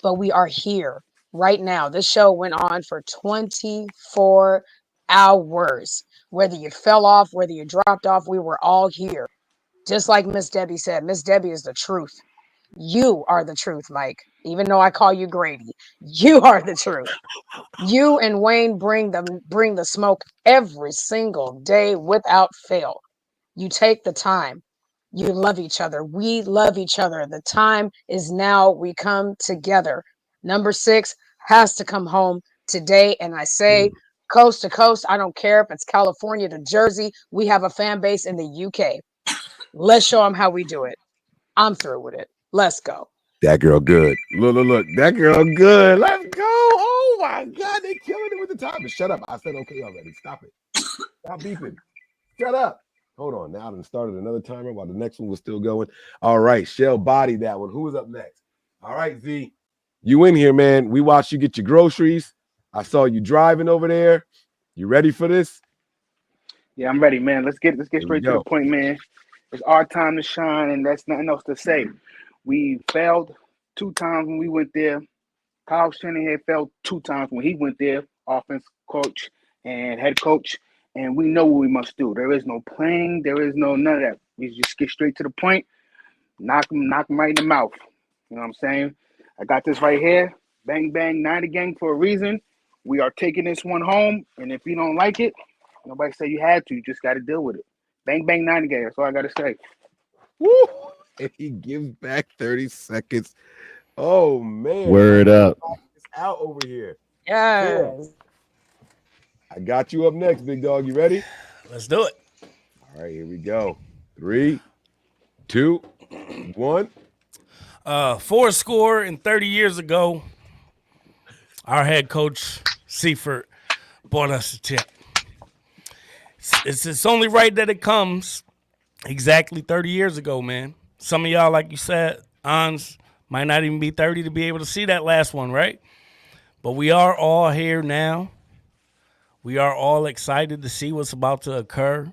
But we are here right now. This show went on for 24 hours. Whether you fell off, whether you dropped off, we were all here. Just like Miss Debbie said, Miss Debbie is the truth. You are the truth, Mike. Even though I call you Grady, you are the truth. You and Wayne bring the smoke every single day without fail. You take the time. You love each other. We love each other. The time is now. We come together. Number 6 has to come home today. And I say coast to coast. I don't care if it's California to Jersey. We have a fan base in the UK. Let's show them how we do it. I'm through with it. Let's go. That girl good. Look. That girl good. Let's go. Oh my God, they killing it with the time. Shut up. I said okay already. Stop it. Stop beeping. Shut up. Hold on. Now I done started another timer while the next one was still going. All right. Shell body that one. Who was up next? All right, Z. You in here, man. We watched you get your groceries. I saw you driving over there. You ready for this? Yeah, I'm ready, man. Let's get Here we straight to the go. point, man. It's our time to shine, and that's nothing else to say. We failed 2 times when we went there. Kyle Shanahan failed 2 times when he went there, offense coach and head coach. And we know what we must do. There is no playing. There is no none of that. We just get straight to the point, knock them right in the mouth. You know what I'm saying? I got this right here. Bang, bang, Niner gang for a reason. We are taking this one home. And if you don't like it, nobody say you had to. You just got to deal with it. Bang, bang, Niner gang. That's all I got to say. Woo! And he gives back 30 seconds. Oh, man. Word up. It's out over here. Yes. I got you up next, big dog. You ready? Let's do it. All right, here we go. 3, 2, 1. 30 years ago, our head coach, Seifert, bought us a chip. It's only right that it comes exactly 30 years ago, man. Some of y'all, like you said, Ons, might not even be 30 to be able to see that last one, right? But we are all here now. We are all excited to see what's about to occur.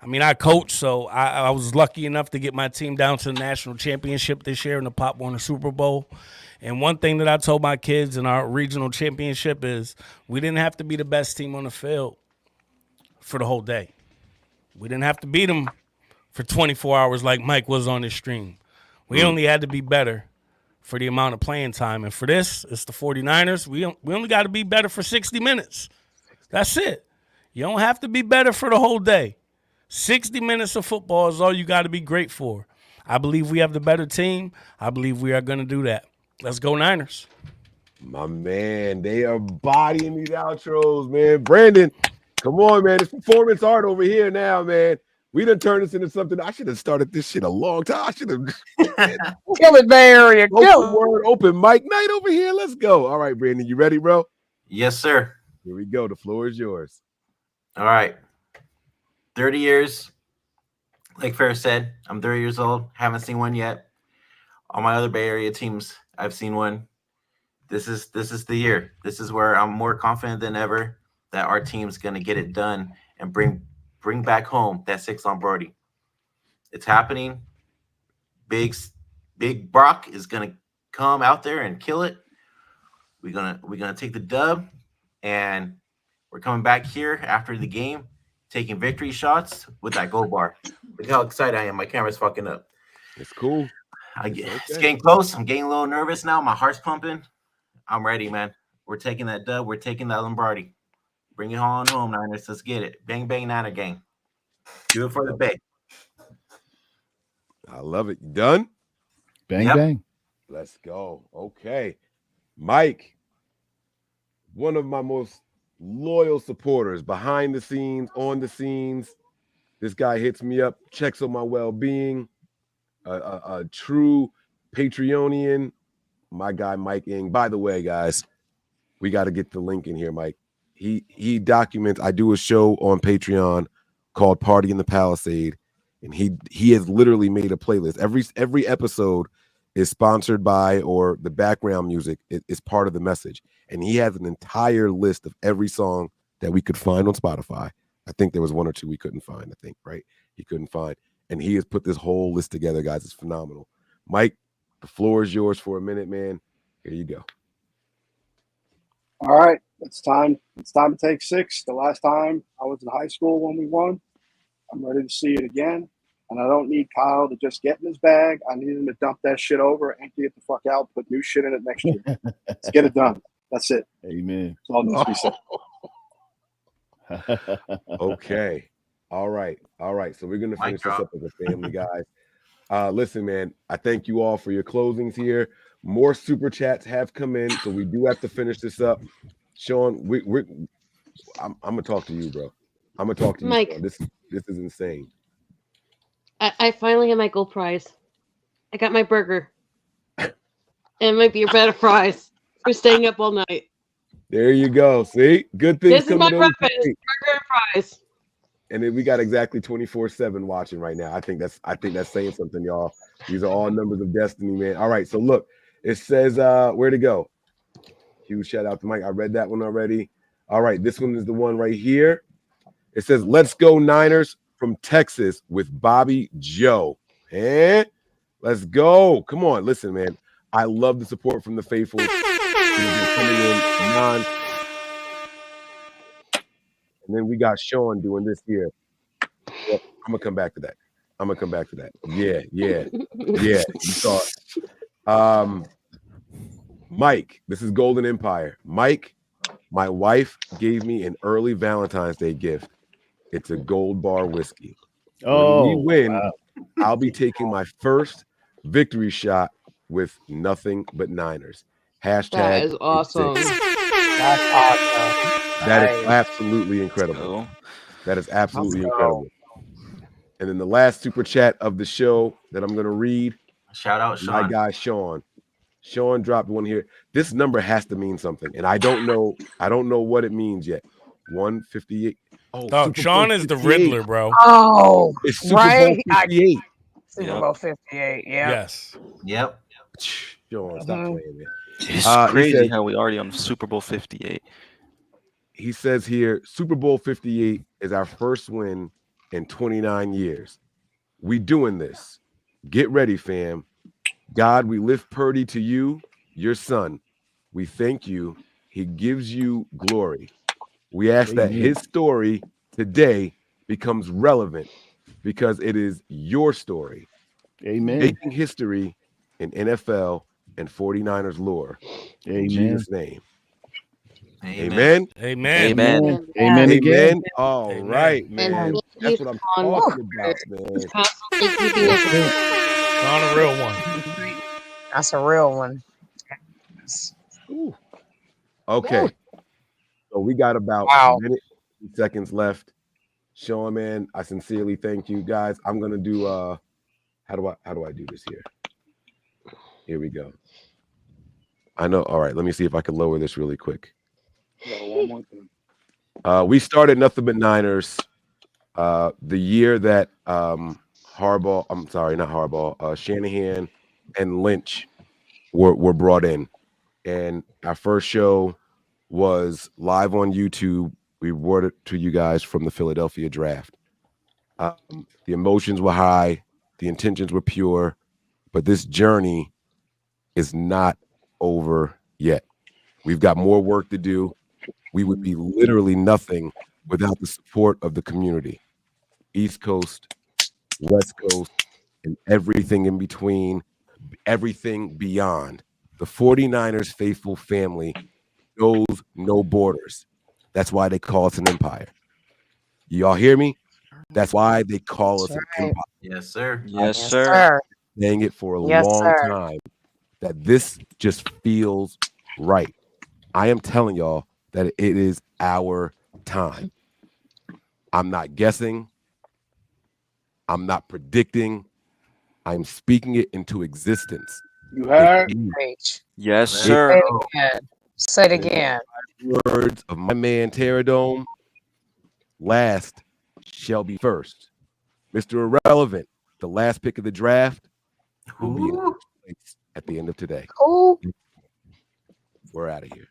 I mean, I coach, so I was lucky enough to get my team down to the national championship this year in the Pop Warner Super Bowl. And one thing that I told my kids in our regional championship is we didn't have to be the best team on the field for the whole day. We didn't have to beat them for 24 hours like Mike was on his stream. We only had to be better for the amount of playing time. And for this, it's the 49ers. We only got to be better for 60 minutes. That's it. You don't have to be better for the whole day. 60 minutes of football is all you got to be great for. I believe we have the better team. I believe we are going to do that. Let's go Niners. My man, they are bodying these outros, man. Brandon, come on, man. It's performance art over here now, man. We done turned this into something. I should have started this shit a long time. I should have. Kill it, Bay Area. Kill Open word, open mic night over here. Let's go. All right, Brandon, you ready, bro? Yes, sir. Here we go. The floor is yours. All right. 30 years. Like Ferris said, I'm 30 years old. Haven't seen one yet. All my other Bay Area teams, I've seen one. This is the year. This is where I'm more confident than ever that our team's gonna get it done and bring back home that 6 Lombardi. It's happening. Big Brock is gonna come out there and kill it. We're gonna take the dub, and we're coming back here after the game, taking victory shots with that gold bar. Look how excited I am. My camera's fucking up. It's cool. It's getting close. I'm getting a little nervous now. My heart's pumping. I'm ready, man. We're taking that dub. We're taking that Lombardi. Bring it on home, Niners. Let's get it. Bang, bang, Niner gang. Do it for the Bay. I love it. You done? Bang, bang. Let's go. Okay. Mike, one of my most loyal supporters, behind the scenes, on the scenes. This guy hits me up, checks on my well-being. A true Patreonian. My guy, Mike Ing. By the way, guys, we got to get the link in here, Mike. He documents. I do a show on Patreon called Party in the Palisade, and he has literally made a playlist. Every episode is sponsored by, or the background music is part of the message. And he has an entire list of every song that we could find on Spotify. I think there was one or two we couldn't find, I think, right? He couldn't find. And he has put this whole list together, guys. It's phenomenal. Mike, the floor is yours for a minute, man. Here you go. All right, it's time. It's time to take 6. The last time I was in high school when we won. I'm ready to see it again. And I don't need Kyle to just get in his bag. I need him to dump that shit over, empty it the fuck out, put new shit in it next year. Let's get it done. That's it. Amen. That's all needs to be said. Okay. All right. So we're going to finish this up as a family, guys. Listen, man, I thank you all for your closings here. More super chats have come in, so we do have to finish this up. Sean, I'm gonna talk to you, bro. I'm gonna talk to you, Mike. Sean. This is insane. I finally had my gold prize. I got my burger. And it might be a better prize for staying up all night. There you go. See, good things This is my coming breakfast, over. burger and fries. And then we got exactly 24/7 watching right now. I think that's saying something, y'all. These are all numbers of destiny, man. All right, so look, it says where to go. Huge shout out to Mike. I read that one already. All right, this one is the one right here. It says, "Let's go Niners" from Texas with Bobby Joe. Let's go. Come on, listen, man. I love the support from the faithful. Coming in and then we got Sean doing this here. Well, I'm gonna come back to that. Yeah. You saw it. Mike, this is Golden Empire. Mike, my wife gave me an early Valentine's Day gift. It's a Gold Bar whiskey. When we win, wow. I'll be taking my first victory shot with nothing but Niners. Hashtag that is awesome. That's awesome. That is absolutely incredible. That is absolutely incredible. And then the last super chat of the show that I'm going to read. Shout out Sean. My guy Sean. Sean dropped one here. This number has to mean something, and I don't know what it means yet. 158. Oh, Sean is the Riddler, bro. Oh, it's Super Bowl 58. Super Bowl 58. Yeah. Yes. Yep. Sean, stop playing, man. It's crazy how we already on Super Bowl 58. He says here, Super Bowl 58 is our first win in 29 years. We doing this. Get ready, fam. God, we lift Purdy to you, your son. We thank you. He gives you glory. We ask that his story today becomes relevant because it is your story. Amen. Making history in NFL and 49ers lore. In Jesus' name. Amen. Amen. Amen. Amen again. All right, man. That's what I'm talking about, man. Sean, a real one. That's a real one. Ooh. Okay. So we got about a minute, 2 seconds left. Sean, man, I sincerely thank you guys. I'm gonna do how do I do this here? Here we go. I know. All right, let me see if I can lower this really quick. We started Nothing But Niners the year that Shanahan and Lynch were brought in. And our first show was live on YouTube. We brought it to you guys from the Philadelphia draft. The emotions were high. The intentions were pure. But this journey is not over yet. We've got more work to do. We would be literally nothing without the support of the community. East Coast, West Coast, and everything in between, everything beyond. The 49ers faithful family knows no borders. That's why they call us an empire. Y'all hear me? That's why they call us an empire. Yes, sir. Yes, sir. Saying it for a long time that this just feels right. I am telling y'all that it is our time. I'm not guessing. I'm not predicting. I'm speaking it into existence. You heard? Yes, sir. Say it again. Words of my man Terradome. Last shall be first. Mr. Irrelevant, the last pick of the draft, will be in first place. at the end of today. Cool. We're out of here.